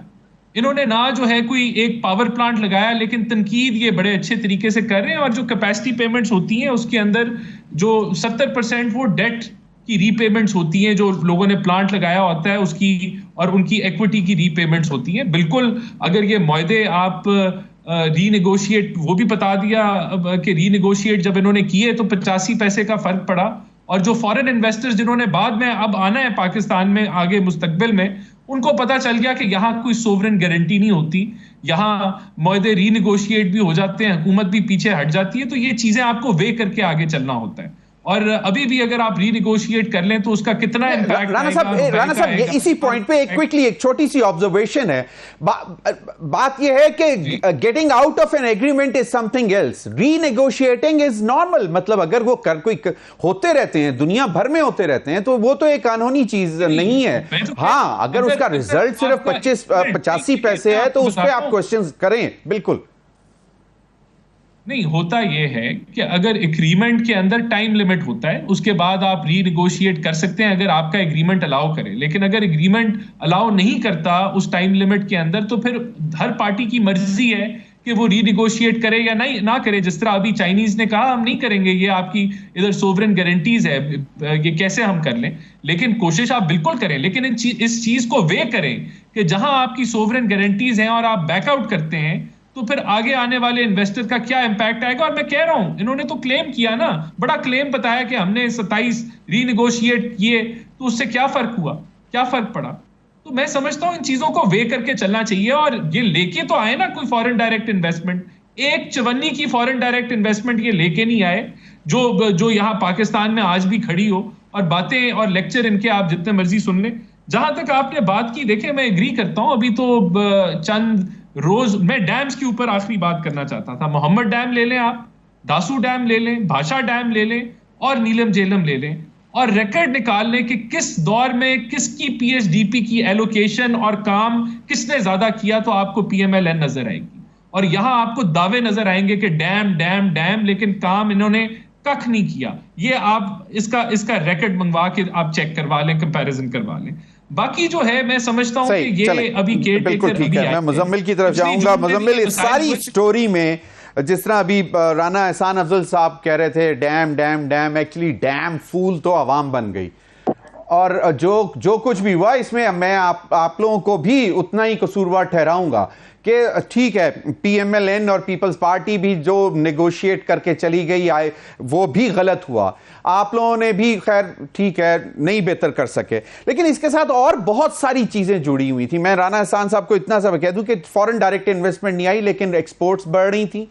इन्होंने ना जो है कोई एक पावर प्लांट लगाया, लेकिन तनकीद ये बड़े अच्छे तरीके से कर रहे हैं। और जो कैपेसिटी पेमेंट्स होती हैं उसके अंदर जो 70% वो डेट की रीपेमेंट्स होती हैं, जो लोगों ने प्लांट लगाया होता है उसकी, और उनकी इक्विटी की रीपेमेंट्स होती हैं। बिल्कुल, अगर ये मुआहदे आप रीनेगोशिएट, वो भी बता दिया कि रीनेगोशिएट जब इन्होंने किए तो 85 पैसे का फर्क पड़ा। और जो फॉरेन इन्वेस्टर्स जिन्होंने बाद में अब आना है पाकिस्तान में आगे मुस्तकबिल में, उनको पता चल गया कि यहाँ कोई सोवरेन गारंटी नहीं होती, यहाँ मुआहदे रीनेगोशिएट भी हो जाते हैं, हुकूमत भी पीछे हट जाती है। तो ये चीजें आपको वे करके आगे चलना होता है। और अभी भी अगर आप रीनेगोशिएट कर लें तो उसका कितना इम्पैक्ट राना साहब, ये इसी पॉइंट पे एक छोटी सी ऑब्जर्वेशन है। बात ये है कि getting out of an agreement is something else, renegotiating is normal. मतलब अगर वो कोई होते रहते हैं, दुनिया भर में होते रहते हैं, तो वो तो एक कानूनी चीज नहीं है। हाँ, अगर उसका रिजल्ट सिर्फ 85 पैसे है तो उस पर आप क्वेश्चन करें, बिल्कुल नहीं। होता यह है कि अगर एग्रीमेंट के अंदर टाइम लिमिट होता है, उसके बाद आप रीनेगोशिएट कर सकते हैं अगर आपका एग्रीमेंट अलाउ करे। लेकिन अगर एग्रीमेंट अलाउ नहीं करता उस टाइम लिमिट के अंदर, तो फिर हर पार्टी की मर्जी है कि वो रीनेगोशिएट करे या नहीं ना करे। जिस तरह अभी चाइनीज ने कहा हम नहीं करेंगे, ये आपकी इधर सोवरेन गारंटीज है, ये कैसे हम कर लें। लेकिन कोशिश आप बिल्कुल करें, लेकिन इस चीज को वे करें कि जहां आपकी सोवरेन गारंटीज हैं और आप बैकआउट करते हैं, तो फिर आगे आने वाले इन्वेस्टर का क्या इंपैक्ट आएगा। और मैं कह रहा हूं, इन्होंने तो क्लेम किया ना, बड़ा क्लेम बताया कि हमने 27 रीनेगोशिएट किए, तो उससे क्या फर्क हुआ, क्या फर्क पड़ा। तो मैं समझता हूं इन चीजों को वे करके चलना चाहिए। और ये लेके तो आए ना कोई फॉरेन डायरेक्ट इन्वेस्टमेंट, एक चवन्नी की फॉरेन डायरेक्ट इन्वेस्टमेंट ये लेके नहीं आए जो यहां पाकिस्तान में आज भी खड़ी हो। और बातें और लेक्चर इनके आप जितने मर्जी सुन लें। जहां तक आपने बात की, देखें मैं एग्री करता हूं, अभी तो चंद रोज मैं डैम्स के ऊपर आखिरी बात करना चाहता था। मोहम्मद डैम ले लें, आप दासू डैम ले लें, भाषा डैम ले लें, और नीलम झेलम ले लें, और रिकॉर्ड निकाल लें कि किस दौर में किसकी PHDP की एलोकेशन और काम किसने ज्यादा किया, तो आपको PMLN नजर आएगी। और यहां आपको दावे नजर आएंगे कि डैम डैम डैम, लेकिन काम इन्होंने कख नहीं किया। ये आप इसका रिकॉर्ड मंगवा के आप चेक करवा लें, कंपैरिजन करवा लें। बाकी जो है मैं समझता हूं कि ये अभी बिल्कुल ठीक है। मैं मुजम्मिल की तरफ जाऊंगा। मुजम्मिल, इस सारी स्टोरी में जिस तरह अभी राना एहसान अफजल साहब कह रहे थे dam dam dam, actually dam full तो आवाम बन गई। और जो कुछ भी हुआ इसमें मैं आप लोगों को भी उतना ही कसूरवार ठहराऊंगा कि ठीक है, पीएमएलएन और पीपल्स पार्टी भी जो नेगोशिएट करके चली गई आए वो भी गलत हुआ, आप लोगों ने भी खैर ठीक है नहीं बेहतर कर सके, लेकिन इसके साथ और बहुत सारी चीजें जुड़ी हुई थी। मैं राना एहसान साहब को इतना सा कह दूं कि फॉरेन डायरेक्ट इन्वेस्टमेंट नहीं आई लेकिन एक्सपोर्ट्स बढ़ रही थी।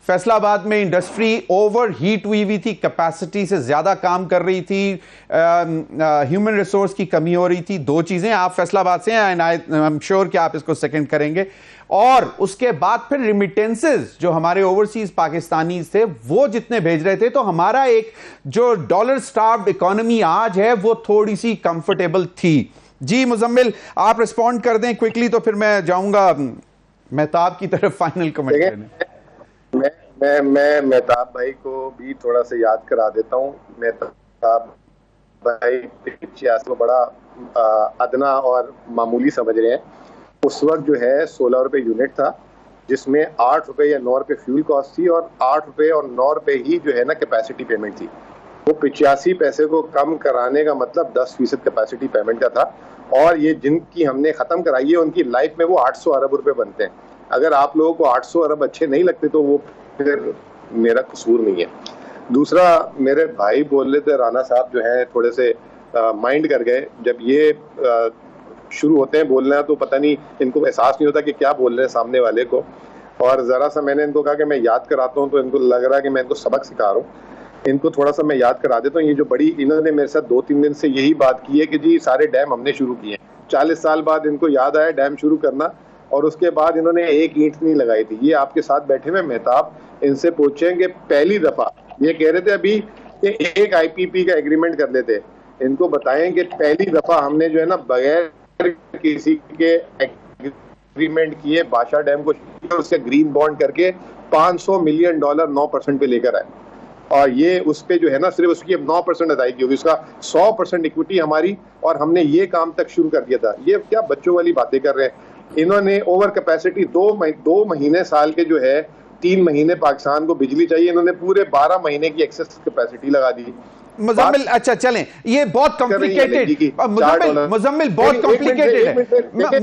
फैसलाबाद में इंडस्ट्री ओवर हीट हुई थी, कैपेसिटी से ज्यादा काम कर रही थी, ह्यूमन रिसोर्स की कमी हो रही थी। दो चीजें, आप फैसलाबाद से हैं, आई एम श्योर कि आप इसको सेकंड करेंगे। और उसके बाद फिर रिमिटेंसेस जो हमारे ओवरसीज पाकिस्तानी थे वो जितने भेज रहे थे, तो हमारा एक जो डॉलर स्टार्व्ड इकोनॉमी आज है वो थोड़ी सी कंफर्टेबल थी। जी मुजम्मिल, आप रिस्पॉन्ड कर दें क्विकली, तो फिर मैं जाऊंगा मेहताब की तरफ फाइनल कमेंट करने। मैं मेहताब भाई को भी थोड़ा सा याद करा देता हूँ। मेहताब भाई 85 को बड़ा अदना और मामूली समझ रहे हैं। उस वक्त जो है 16 रुपए यूनिट था, जिसमें 8 रुपए या 9 रुपए फ्यूल कॉस्ट थी और 8 रुपए और 9 रुपए ही जो है ना कैपेसिटी पेमेंट थी। वो 85 पैसे को कम कराने का मतलब 10% कैपेसिटी पेमेंट का था। और ये जिनकी हमने खत्म कराई है उनकी लाइफ में वो 800 अरब रुपए बनते हैं। अगर आप लोगों को 800 अरब अच्छे नहीं लगते तो वो फिर मेरा कसूर नहीं है। दूसरा, मेरे भाई बोल रहे थे, राना साहब जो है थोड़े से माइंड कर गए। जब ये शुरू होते हैं बोलना तो पता नहीं इनको एहसास नहीं होता कि क्या बोल रहे हैं सामने वाले को। और जरा सा मैंने इनको कहा कि मैं याद कराता हूँ, तो इनको लग रहा है कि मैं इनको सबक सिखा रहा हूँ। इनको थोड़ा सा मैं याद करा देता हूँ। ये जो बड़ी इन्होंने मेरे साथ 2-3 दिन से यही बात की है कि जी सारे डैम हमने शुरू किए। 40 साल बाद इनको याद आया डैम शुरू करना, और उसके बाद इन्होंने एक ईंट नहीं लगाई थी। ये आपके साथ बैठे हुए मेहताब, इनसे पूछेंगे पहली दफा ये कह रहे थे अभी कि एक आईपीपी का एग्रीमेंट कर लेते, इनको बताएं कि पहली दफा हमने जो है ना बगैर किसी के एग्रीमेंट किए बादशाह डैम को उससे ग्रीन बॉन्ड करके $500 मिलियन 9% पे लेकर आए। और ये उस पे जो है ना सिर्फ उसकी 9% अदायगी होगी, उसका 100% इक्विटी हमारी, और हमने ये काम तक शुरू कर दिया था। ये क्या बच्चों वाली बातें कर रहे हैं। इन्होंने ओवर कैपेसिटी 2 महीने साल के जो है 3 महीने पाकिस्तान को बिजली चाहिए, इन्होंने पूरे 12 महीने की एक्सेस कैपेसिटी लगा दी। मुजम्मिल, अच्छा चलें, ये बहुत कॉम्प्लिकेटेड, मुजम्मिल बहुत कॉम्प्लिकेटेड है। मुझे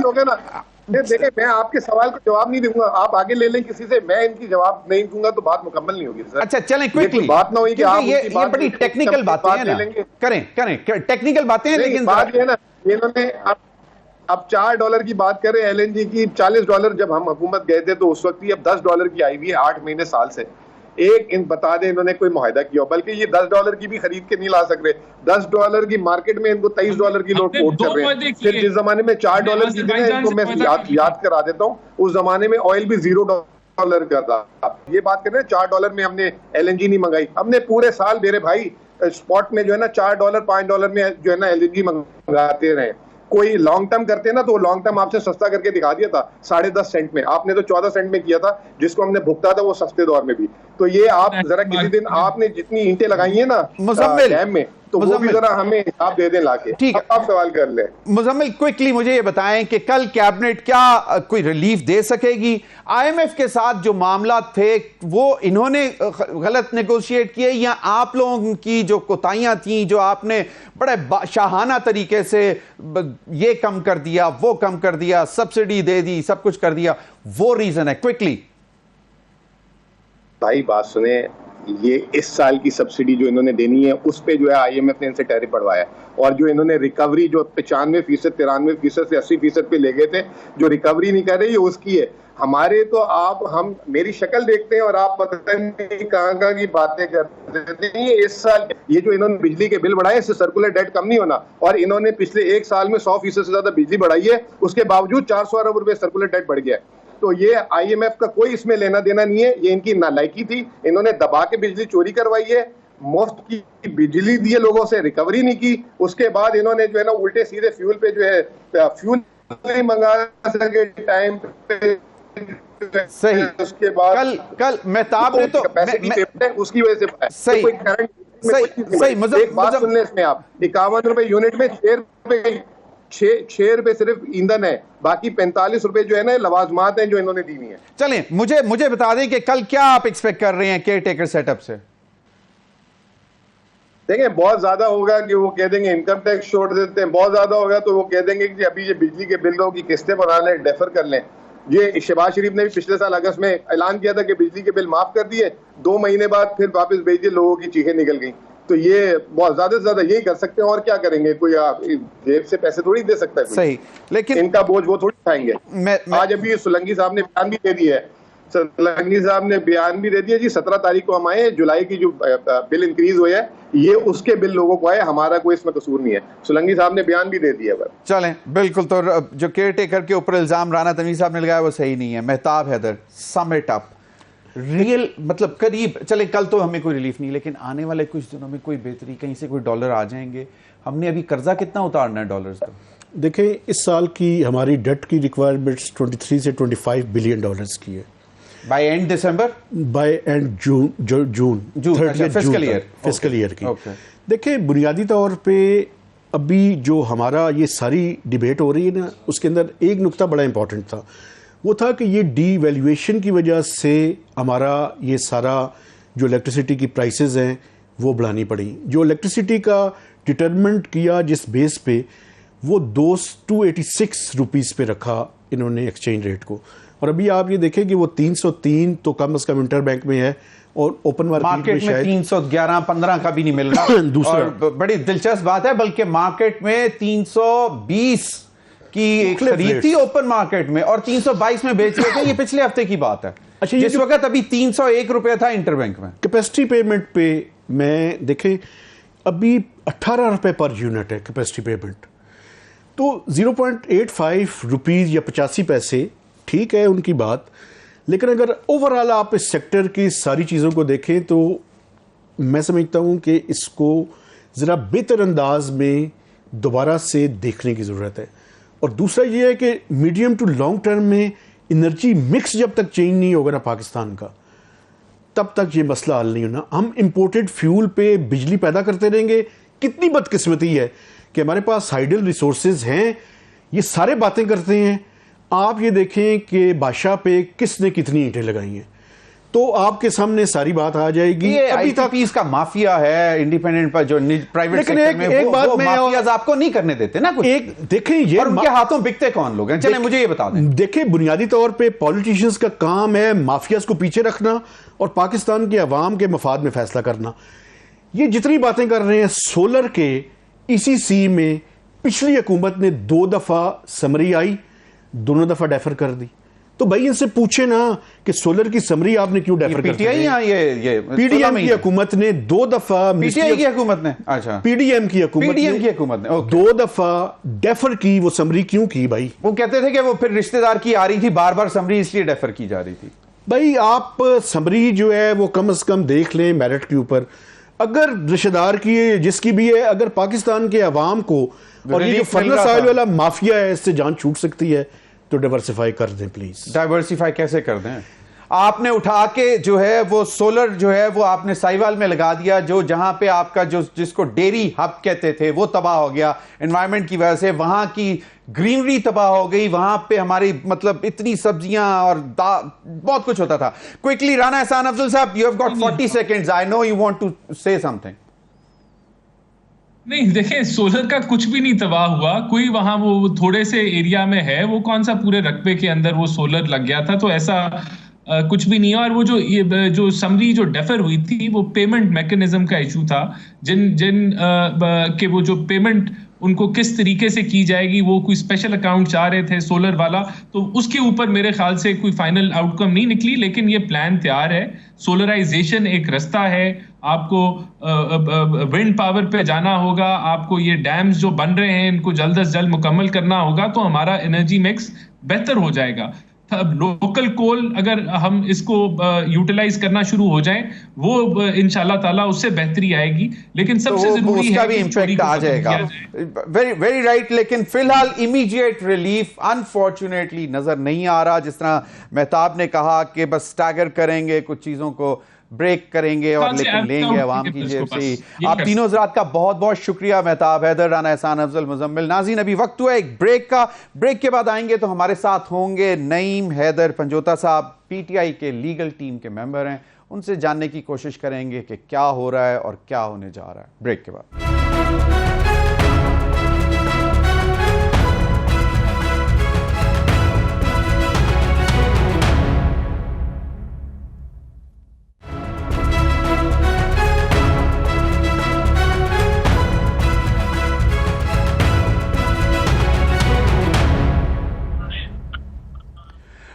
हो गया ना, देखिए मैं आपके सवाल का जवाब नहीं दूंगा, आप आगे ले लें किसी से, मैं इनकी जवाब नहीं दूंगा तो बात मुकम्मल नहीं होगी सर। अच्छा चलें क्विकली, बात ना हुई कि आप ये बड़ी टेक्निकल बातें हैं ना, करें टेक्निकल बातें हैं, लेकिन बात ये ना इन्होंने अब $4 की बात करें, एलएनजी की $40 जब हम हुकूमत गए थे तो उस वक्त ही अब $10 की आई हुई है 8 महीने साल से। एक इन बता दें इन्होंने कोई मुआहदा किया, बल्कि ये $10 की भी खरीद के नहीं ला सक रहे। $10 की मार्केट में इनको $23 की लोग कोट कर रहे हैं। फिर जिस जमाने में $4 की थी, इनको मैं याद करा देता हूँ, उस जमाने में ऑयल भी $0 का था। ये बात कर रहे हैं $4 में हमने एलएनजी नहीं मंगाई, हमने पूरे साल मेरे भाई स्पॉट में जो है ना $4 $5 में जो है ना एलएनजी मंगाते रहे। कोई लॉन्ग टर्म करते हैं ना तो लॉन्ग टर्म आपसे सस्ता करके दिखा दिया था 10.5 सेंट में, आपने तो 14 सेंट में किया था, जिसको हमने भुगता था वो सस्ते दौर में भी। तो ये आप जरा किसी दिन आपने जितनी ईंटें लगाई है ना डैम में, तो वो भी जरा हमें हिसाब दे दें लाके। ठीक है, आप सवाल कर लें। मुजम्मिल क्विकली मुझे ये बताएं कि कल कैबिनेट क्या कोई रिलीफ दे सकेगी? आईएमएफ के साथ जो मामला थे वो इन्होंने गलत नेगोशिएट किए, या आप लोगों की जो कोताहियां थी, जो आपने बड़े शाहाना तरीके से ये कम कर दिया, वो कम कर दिया, सब्सिडी दे दी, सब कुछ कर दिया, वो रीजन है? क्विकली भाई बात सुने, ये इस साल की सब्सिडी जो इन्होंने देनी है उस पे जो है आईएमएफ ने इनसे टैरिफ बढ़वाया, और जो इन्होंने रिकवरी जो 95%, 93% से 80% पे ले गए थे, जो रिकवरी नहीं कर रही है उसकी है। हमारे तो हम मेरी शक्ल देखते हैं और आप पता नहीं कहाँ की बातें करते हैं। इस साल ये जो इन्होंने बिजली के बिल बढ़ाए, इससे सर्कुलर डेट कम नहीं होना, और इन्होंने पिछले 1 साल में 100% से ज्यादा बिजली बढ़ाई है, उसके बावजूद 400 अरब रुपए सर्कुलर डेट बढ़ गया है। तो ये आईएमएफ का कोई इसमें लेना देना नहीं है, ये इनकी नालायकी थी। इन्होंने दबा के बिजली चोरी करवाई है, मुफ्त की बिजली दी है लोगों से, रिकवरी नहीं की। उसके बाद इन्होंने जो है ना उल्टे सीधे फ्यूल पे जो है फ्यूल नहीं मंगा सके टाइम पे। सही, उसके बाद कल मेहताब ने तो उसकी वजह से सही कोई करंट सही एक बात सुन ले इसमें आप, 51 रुपए यूनिट में 6 रुपए सिर्फ ईंधन है, बाकी 45 रुपए जो है ना लवाजमात हैं जो इन्होंने दी हुई है। चलें, मुझे बता दें कि कल क्या आप एक्सपेक्ट कर रहे हैं केयर टेकर सेटअप से? देखें बहुत ज्यादा होगा कि वो कह देंगे इनकम टैक्स छोड़ देते हैं, बहुत ज्यादा होगा तो वो कह देंगे कि अभी ये बिजली के बिलों की किस्तें बना लें, डेफर कर लें। ये शहबाज शरीफ ने भी पिछले साल अगस्त में ऐलान किया था कि बिजली के बिल माफ कर दिए, 2 महीने बाद फिर वापस भेज दिए, लोगों की चीखें निकल गई। तो ये बहुत ज्यादा से ज्यादा यही कर सकते हैं, और क्या करेंगे? कोई जेब से पैसे थोड़ी दे सकता है कोई। सही, लेकिन इनका बोझ वो थोड़ी उठाएंगे। आज अभी सोलंकी साहब ने बयान भी दे दिया है, सोलंकी साहब ने बयान भी दे दिया जी 17 तारीख को हम आए, जुलाई की जो बिल इंक्रीज हुए है ये उसके बिल लोगों को आए, हमारा कोई इसमें कसूर नहीं है। सोलंकी साहब ने बयान भी दे दिया। चलें, बिल्कुल। तो जो केयर टेकर के ऊपर इल्जाम राना तनवीर साहब ने लगाया वो सही नहीं है। मेहताब हैदर, सम इट अप, रियल मतलब करीब चले, कल तो हमें कोई रिलीफ नहीं, लेकिन आने वाले कुछ दिनों में कोई बेहतरी, कहीं से कोई डॉलर आ जाएंगे? हमने अभी कर्जा कितना उतारना है डॉलर्स का? देखें, इस साल की हमारी डेट की रिक्वायरमेंट्स 23 से 25 बिलियन डॉलर्स की है by end December, by end June fiscal year की। देखिए, बुनियादी तौर पे अभी जो हमारा ये सारी डिबेट हो रही है ना, उसके अंदर एक नुक्ता बड़ा इंपॉर्टेंट था, वो था कि ये डीवैल्यूएशन की वजह से हमारा ये सारा जो इलेक्ट्रिसिटी की प्राइसेस हैं वो बढ़ानी पड़ी। जो इलेक्ट्रिसिटी का डिटरमेंट किया जिस बेस पे, वो 286 रुपीज़ पे रखा इन्होंने एक्सचेंज रेट को, और अभी आप ये देखें कि वो 303 तो कम से कम इंटर बैंक में है, और ओपन मार्केट में 311-15 का भी नहीं मिल रहा। दूसरा, और बड़ी दिलचस्प बात है, बल्कि मार्केट में 320 की खरीद थी ओपन मार्केट में, और 322 में बेच रहे थे। ये पिछले हफ्ते की बात है। अच्छा, जिस वक्त अभी 301 रुपए था इंटरबैंक में। कैपेसिटी पेमेंट पे मैं देखें अभी 18 रुपए पर यूनिट है कैपेसिटी पेमेंट, तो 0.85 रुपीज़ या 85 पैसे, ठीक है उनकी बात, लेकिन अगर ओवरऑल आप इस सेक्टर की सारी चीज़ों को देखें तो मैं समझता हूं कि इसको ज़रा बेहतर अंदाज में दोबारा से देखने की ज़रूरत है। और दूसरा ये है कि मीडियम टू लॉन्ग टर्म में एनर्जी मिक्स जब तक चेंज नहीं होगा ना पाकिस्तान का, तब तक ये मसला हल नहीं होना। हम इंपोर्टेड फ्यूल पे बिजली पैदा करते रहेंगे। कितनी बदकिस्मती है कि हमारे पास हाइडल रिसोर्सेज हैं, ये सारे बातें करते हैं। आप ये देखें कि बादशाह पे किसने कितनी ईंटें लगाई हैं, तो आपके सामने सारी बात आ जाएगी। ये अभी तक इसका माफिया है इंडिपेंडेंट पर, जो प्राइवेट सेक्टर में एक बात में माफियाज आपको नहीं करने देते ना कुछ। एक देखें, ये और उनके हाथों बिकते कौन लोग हैं? चलें मुझे ये बता दें। देखें, बुनियादी तौर पे पॉलिटिशियंस का काम है माफियाज को पीछे रखना और पाकिस्तान के अवाम के मफाद में फैसला करना। ये जितनी बातें कर रहे हैं सोलर के, ईसीसी में पिछली हुकूमत ने 2 दफा समरी आई, दोनों दफा डेफर कर दी। तो भाई इनसे पूछे ना कि सोलर की समरी आपने क्यों डेफर कर दी? ये पीडीएम की हुकूमत ने 2 दफा, पीटीआई की हुकूमत ने, अच्छा पीडीएम की हुकूमत ने 2 दफा डेफर की। वो समरी क्यों की भाई? वो कहते थे कि वो फिर रिश्तेदार की आ रही थी बार बार समरी, इसलिए डेफर की जा रही थी। भाई आप समरी जो है वो कम से कम देख लें मेरिट के ऊपर। अगर रिश्तेदार की जिसकी भी है, अगर पाकिस्तान के अवाम को और ये जो फर्नेस ऑयल वाला माफिया है इससे जान छूट सकती है तो डाइवर्सिफाई कर दें प्लीज। डाइवर्सिफाई कैसे कर दें? आपने उठा के जो है वो सोलर जो है वो आपने साहिवाल में लगा दिया, जो जहां पे आपका जो जिसको डेयरी हब कहते थे वो तबाह हो गया एनवायरनमेंट की वजह से। वहां की ग्रीनरी तबाह हो गई, वहां पे हमारी मतलब इतनी सब्जियां और बहुत कुछ होता था। क्विकली राना एहसान अफजल साहब, you have got 40 seconds, I know you want to say something. नहीं, देखिए, सोलर का कुछ भी नहीं तबाह हुआ। कोई वहां वो थोड़े से एरिया में है, वो कौन सा पूरे रकबे के अंदर वो सोलर लग गया था, तो ऐसा कुछ भी नहीं है। और वो जो समरी जो डेफर हुई थी वो पेमेंट मैकेनिज्म का इशू था, जिन के वो जो पेमेंट उनको किस तरीके से की जाएगी, वो कोई स्पेशल अकाउंट चाह रहे थे सोलर वाला, तो उसके ऊपर मेरे ख्याल से कोई फाइनल आउटकम नहीं निकली। लेकिन ये प्लान तैयार है, सोलराइजेशन एक रास्ता है। आपको विंड पावर पे जाना होगा, आपको ये डैम्स जो बन रहे हैं इनको जल्द से जल्द मुकम्मल करना होगा, तो हमारा एनर्जी मिक्स बेहतर हो जाएगा। लोकल कोल अगर हम इसको यूटिलाइज करना शुरू हो जाएं, वो इंशाल्लाह ताला उससे बेहतरी आएगी। लेकिन सबसे तो जरूरी उसका है भी कि इम्पैक्ट आ जाएगा। Very very right. लेकिन फिलहाल इमीडिएट रिलीफ अनफॉर्चुनेटली नजर नहीं आ रहा। जिस तरह मेहताब ने कहा कि बस स्टैगर करेंगे, कुछ चीजों को ब्रेक करेंगे और लेकिन लेंगे अवाम की जेब से। आप तीनों हज़रात का बहुत बहुत शुक्रिया। मेहताब हैदर, राना एहसान अफजल, मुजम्मिल। नाज़रीन, अभी वक्त हुआ एक ब्रेक का। ब्रेक के बाद आएंगे तो हमारे साथ होंगे नईम हैदर पंजोता साहब, पीटीआई के लीगल टीम के मेंबर हैं। उनसे जानने की कोशिश करेंगे कि क्या हो रहा है और क्या होने जा रहा है ब्रेक के बाद।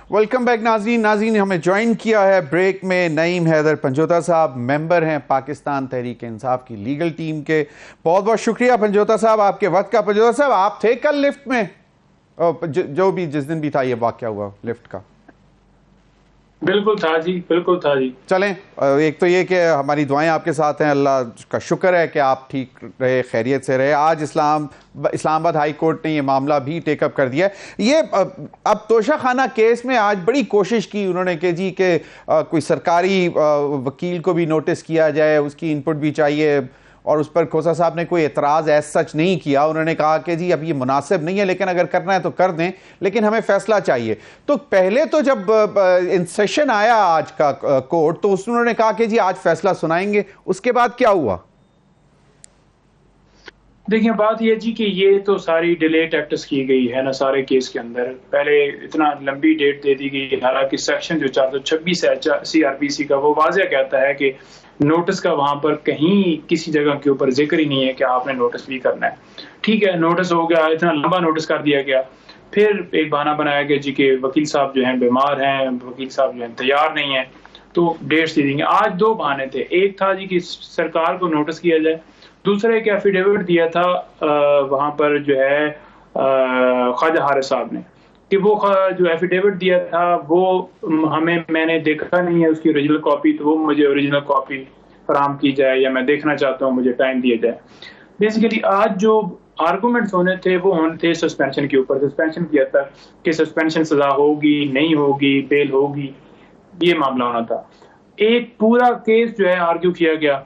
वेलकम बैक नाज़रीन हमें ज्वाइन किया है ब्रेक में नईम हैदर पंजोता साहब, मेंबर हैं पाकिस्तान तहरीक इंसाफ की लीगल टीम के। बहुत बहुत शुक्रिया पंजोता साहब आपके वक्त का। पंजोता साहब आप थे कल लिफ्ट में, जो भी जिस दिन भी था ये वाक़या हुआ लिफ्ट का? बिल्कुल था जी, बिल्कुल था जी। चलें, एक तो ये कि हमारी दुआएं आपके साथ हैं, अल्लाह का शुक्र है कि आप ठीक रहे, खैरियत से रहे। आज इस्लामाबाद हाई कोर्ट ने ये मामला भी टेकअप कर दिया है। ये अब तोशा खाना केस में आज बड़ी कोशिश की उन्होंने कि जी कि कोई सरकारी वकील को भी नोटिस किया जाए, उसकी इनपुट भी चाहिए, और उस पर खोसा साहब ने कोई एतराज़ एज सच नहीं किया। उन्होंने कहा कि जी अब ये मुनासिब नहीं है, लेकिन अगर करना है तो कर दें, लेकिन हमें फैसला चाहिए। तो पहले तो जब इन सेशन आया आज का कोर्ट, तो उन्होंने कहा कि जी आज फैसला सुनाएंगे, उसके बाद क्या हुआ? देखिए बात यह जी कि ये तो सारी डिले टैक्टिस की गई है ना सारे केस के अंदर। पहले इतना लंबी डेट दे दी गई, हालांकि सेक्शन जो 426 है CRPC का वो वाज़ेह कहता है कि नोटिस का वहां पर कहीं किसी जगह के ऊपर जिक्र ही नहीं है कि आपने नोटिस भी करना है। ठीक है, नोटिस हो गया, इतना लंबा नोटिस कर दिया गया, फिर एक बहाना बनाया गया जी के वकील साहब जो हैं बीमार हैं, वकील साहब जो हैं तैयार नहीं है, तो डेट्स दे देंगे। आज दो बहाने थे, एक था जी कि सरकार को नोटिस किया जाए, दूसरा एक एफिडेविट दिया था वहां पर जो है ख्वाजा हारिस साहब ने कि वो जो एफिडेविट दिया था वो मैंने देखा नहीं है उसकी ओरिजिनल कॉपी, तो वो मुझे ओरिजिनल कॉपी फराहम की जाए या मैं देखना चाहता हूँ, मुझे टाइम दिया जाए। बेसिकली आज जो आर्गूमेंट्स होने थे वो होने थे सस्पेंशन के ऊपर। सस्पेंशन किया था कि सस्पेंशन सजा होगी नहीं होगी, बेल होगी, ये मामला होना था। एक पूरा केस जो है आर्ग्यू किया गया,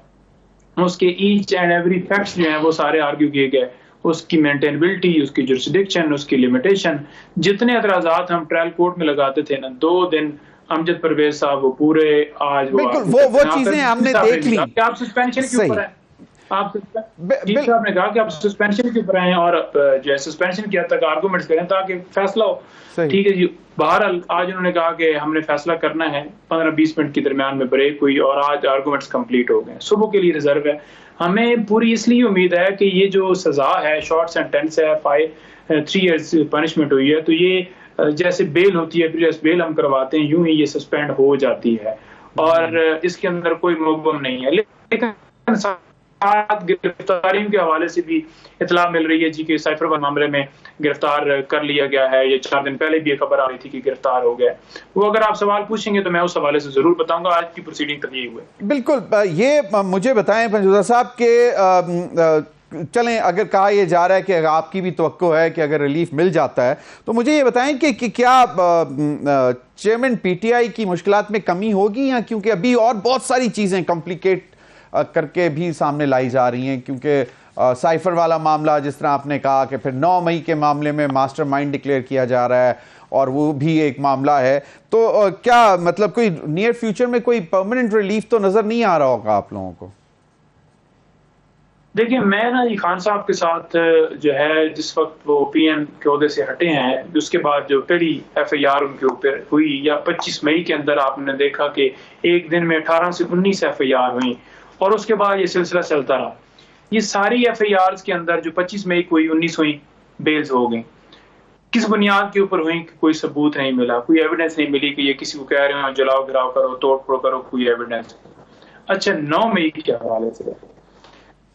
उसके ईच एंड एवरी फैक्ट्स जो हैं वो सारे आर्ग्यू किए गए, उसकी मेंटेनेबिलिटी, उसकी जुरिस्डिक्शन, उसकी लिमिटेशन, जितने एतराज़ात हम ट्रायल कोर्ट में लगाते थे ना 2 दिन, अमजद परवेज साहब वो पूरे आज वो चीजें हमने देख ली। आप सस्पेंशन के ऊपर हैं, आप चीफ साहब ने कहा कि आप सस्पेंशन के ऊपर आए और जो है सस्पेंशन किया तक आर्गूमेंट्स करें ताकि फैसला हो। ठीक है जी, बहरहाल आज उन्होंने कहा कि हमने फैसला करना है, 15-20 मिनट के दरमियान में ब्रेक हुई और आज आर्गूमेंट्स कंप्लीट हो गए। सुबह के लिए रिजर्व है। हमें पूरी इसलिए उम्मीद है कि ये जो सजा है शॉर्ट सेंटेंस है, 3 इयर्स पनिशमेंट हुई है, तो ये जैसे बेल होती है फिर जैसे बेल हम करवाते हैं यूं ही ये सस्पेंड हो जाती है और इसके अंदर कोई मुकदम नहीं है। लेकिन साथ गिरफ्तारियों के हवाले से भी इतला मिल रही है जी कि साइफरवन मामले में गिरफ्तार कर लिया गया है। ये 4 दिन पहले भी ये खबर आ रही थी कि गिरफ्तार हो गया। वो अगर आप सवाल पूछेंगे तो मैं उस हवाले से जरूर बताऊंगा। आज की प्रोसीडिंग तक ये हुए। बिल्कुल, ये मुझे बताएं पंजोता साहब के चलें, अगर कहा यह जा रहा है कि आपकी भी तवक्को है कि अगर रिलीफ मिल जाता है, तो मुझे ये बताएं कि क्या चेयरमैन PTI की मुश्किलात में कमी होगी, या क्योंकि अभी और बहुत सारी चीज़ें कॉम्प्लिकेट करके भी सामने लाई जा रही हैं, क्योंकि साइफर वाला मामला जिस तरह आपने कहा कि फिर 9 मई के मामले में मास्टरमाइंड डिक्लेयर किया जा रहा है और वो भी एक मामला है, तो क्या मतलब कोई नियर फ्यूचर में कोई परमानेंट रिलीफ तो नज़र नहीं आ रहा होगा आप लोगों को? देखिए, मैं ना खान साहब के साथ जो है जिस वक्त वो PM के ओहदे से हटे हैं, उसके बाद जो पहली FIR उनके ऊपर हुई या 25 मई के अंदर आपने देखा कि एक दिन में 18 से 19 FIR हुई और उसके बाद ये सिलसिला चलता रहा। ये सारी FIRs के अंदर जो 25 मई को हुई, 19 हुई, बेल्स हो गई। किस बुनियाद के ऊपर हुई? कोई सबूत नहीं मिला, कोई एविडेंस नहीं मिली कि ये किसी को कह रहे हो जलाओ गिराव करो, तोड़ फोड़ करो, कोई एविडेंस। अच्छा, 9 मई के हवाले से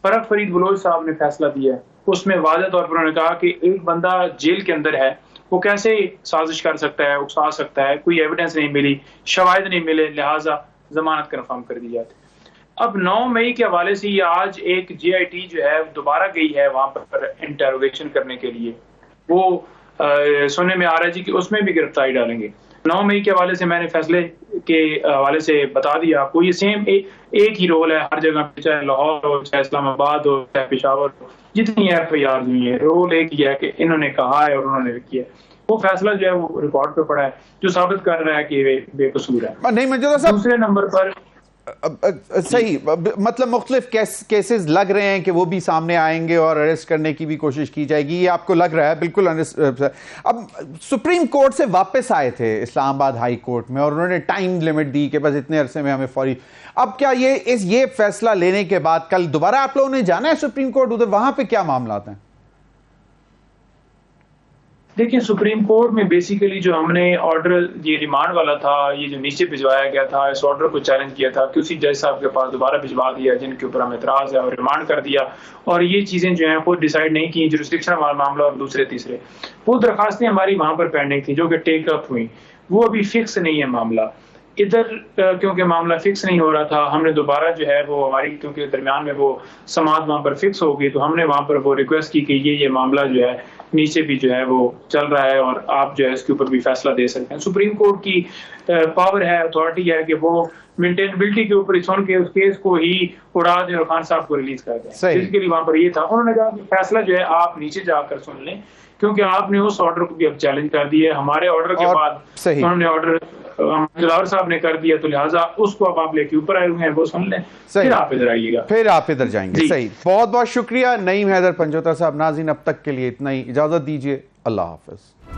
फरक फरीद बलोच साहब ने फैसला दिया, उसमें वाज़ेह तौर पर उन्होंने कहा कि एक बंदा जेल के अंदर है, वो कैसे साजिश कर सकता है, उकसा सकता है, कोई एविडेंस नहीं मिली, शवाहिद नहीं मिले, लिहाजा जमानत कन्फर्म कर दी जाती। अब 9 मई के हवाले से ये आज एक JIT जो है दोबारा गई है वहां पर इंटरोगेशन करने के लिए। वो सुनने में आ रहा है जी कि उसमें भी गिरफ्तारी डालेंगे। 9 मई के हवाले से मैंने फैसले के हवाले से बता दिया आपको, ये सेम एक ही रोल है हर जगह पे, चाहे लाहौर हो, चाहे इस्लामाबाद हो, चाहे पेशावर हो, जितनी FIR हुई है रोल एक ही है कि इन्होंने कहा है और उन्होंने किया। वो फैसला जो है वो रिकॉर्ड पे पड़ा है जो साबित कर रहा है कि वे बेकसूर है। नहीं मंजूर साहब, दूसरे नंबर पर सही, मतलब मुख्तलिफ केसेस लग रहे हैं कि वो भी सामने आएंगे और अरेस्ट करने की भी कोशिश की जाएगी, ये आपको लग रहा है? बिल्कुल। अब सुप्रीम कोर्ट से वापस आए थे इस्लामाबाद हाई कोर्ट में और उन्होंने टाइम लिमिट दी कि बस इतने अरसे में हमें फौरी। अब क्या ये फैसला लेने के बाद कल दोबारा आप लोगों ने जाना है सुप्रीम कोर्ट, उधर वहां पे क्या मामला हैं? देखिए, सुप्रीम कोर्ट में बेसिकली जो हमने ऑर्डर ये रिमांड वाला था, ये जो नीचे भिजवाया गया था, इस ऑर्डर को चैलेंज किया था कि उसी जज साहब के पास दोबारा भिजवा दिया जिनके ऊपर हमें एतराज है, और रिमांड कर दिया। और ये चीजें जो हैं खुद डिसाइड नहीं की, जुरिस्डिक्शन वाला मामला और दूसरे तीसरे वो दरखास्तें हमारी वहां पर पेंडिंग थी जो कि टेक अप हुई, वो अभी फिक्स नहीं है मामला इधर। क्योंकि मामला फिक्स नहीं हो रहा था, हमने दोबारा जो है वो हमारी, क्योंकि दरमियान में वो समाअत वहां पर फिक्स हो गई, तो हमने वहां पर वो रिक्वेस्ट की कि ये मामला जो है नीचे भी जो है वो चल रहा है और आप जो है इसके ऊपर भी फैसला दे सकते हैं। सुप्रीम कोर्ट की पावर है, अथॉरिटी है कि वो मेंटेनेबिलिटी के ऊपर सुन के उस केस को ही उड़ा दें और खान साहब को रिलीज कर दें। इसके लिए वहां पर ये था, उन्होंने कहा कि फैसला जो है आप नीचे जाकर सुन लें, क्योंकि आपने उस ऑर्डर को भी अब चैलेंज कर दिया है। हमारे ऑर्डर के बाद उन्होंने ऑर्डर जलावर साहब ने कर दिया, तो लिहाजा उसको अब आप लेके ऊपर आए हुए हैं, वो सुन लें, फिर आप इधर आइएगा, फिर आप इधर जाएंगे। सही, बहुत बहुत शुक्रिया नईम हैदर पंजोता साहब। नाज़रीन, अब तक के लिए इतना ही, इजाजत दीजिए, अल्लाह हाफिज।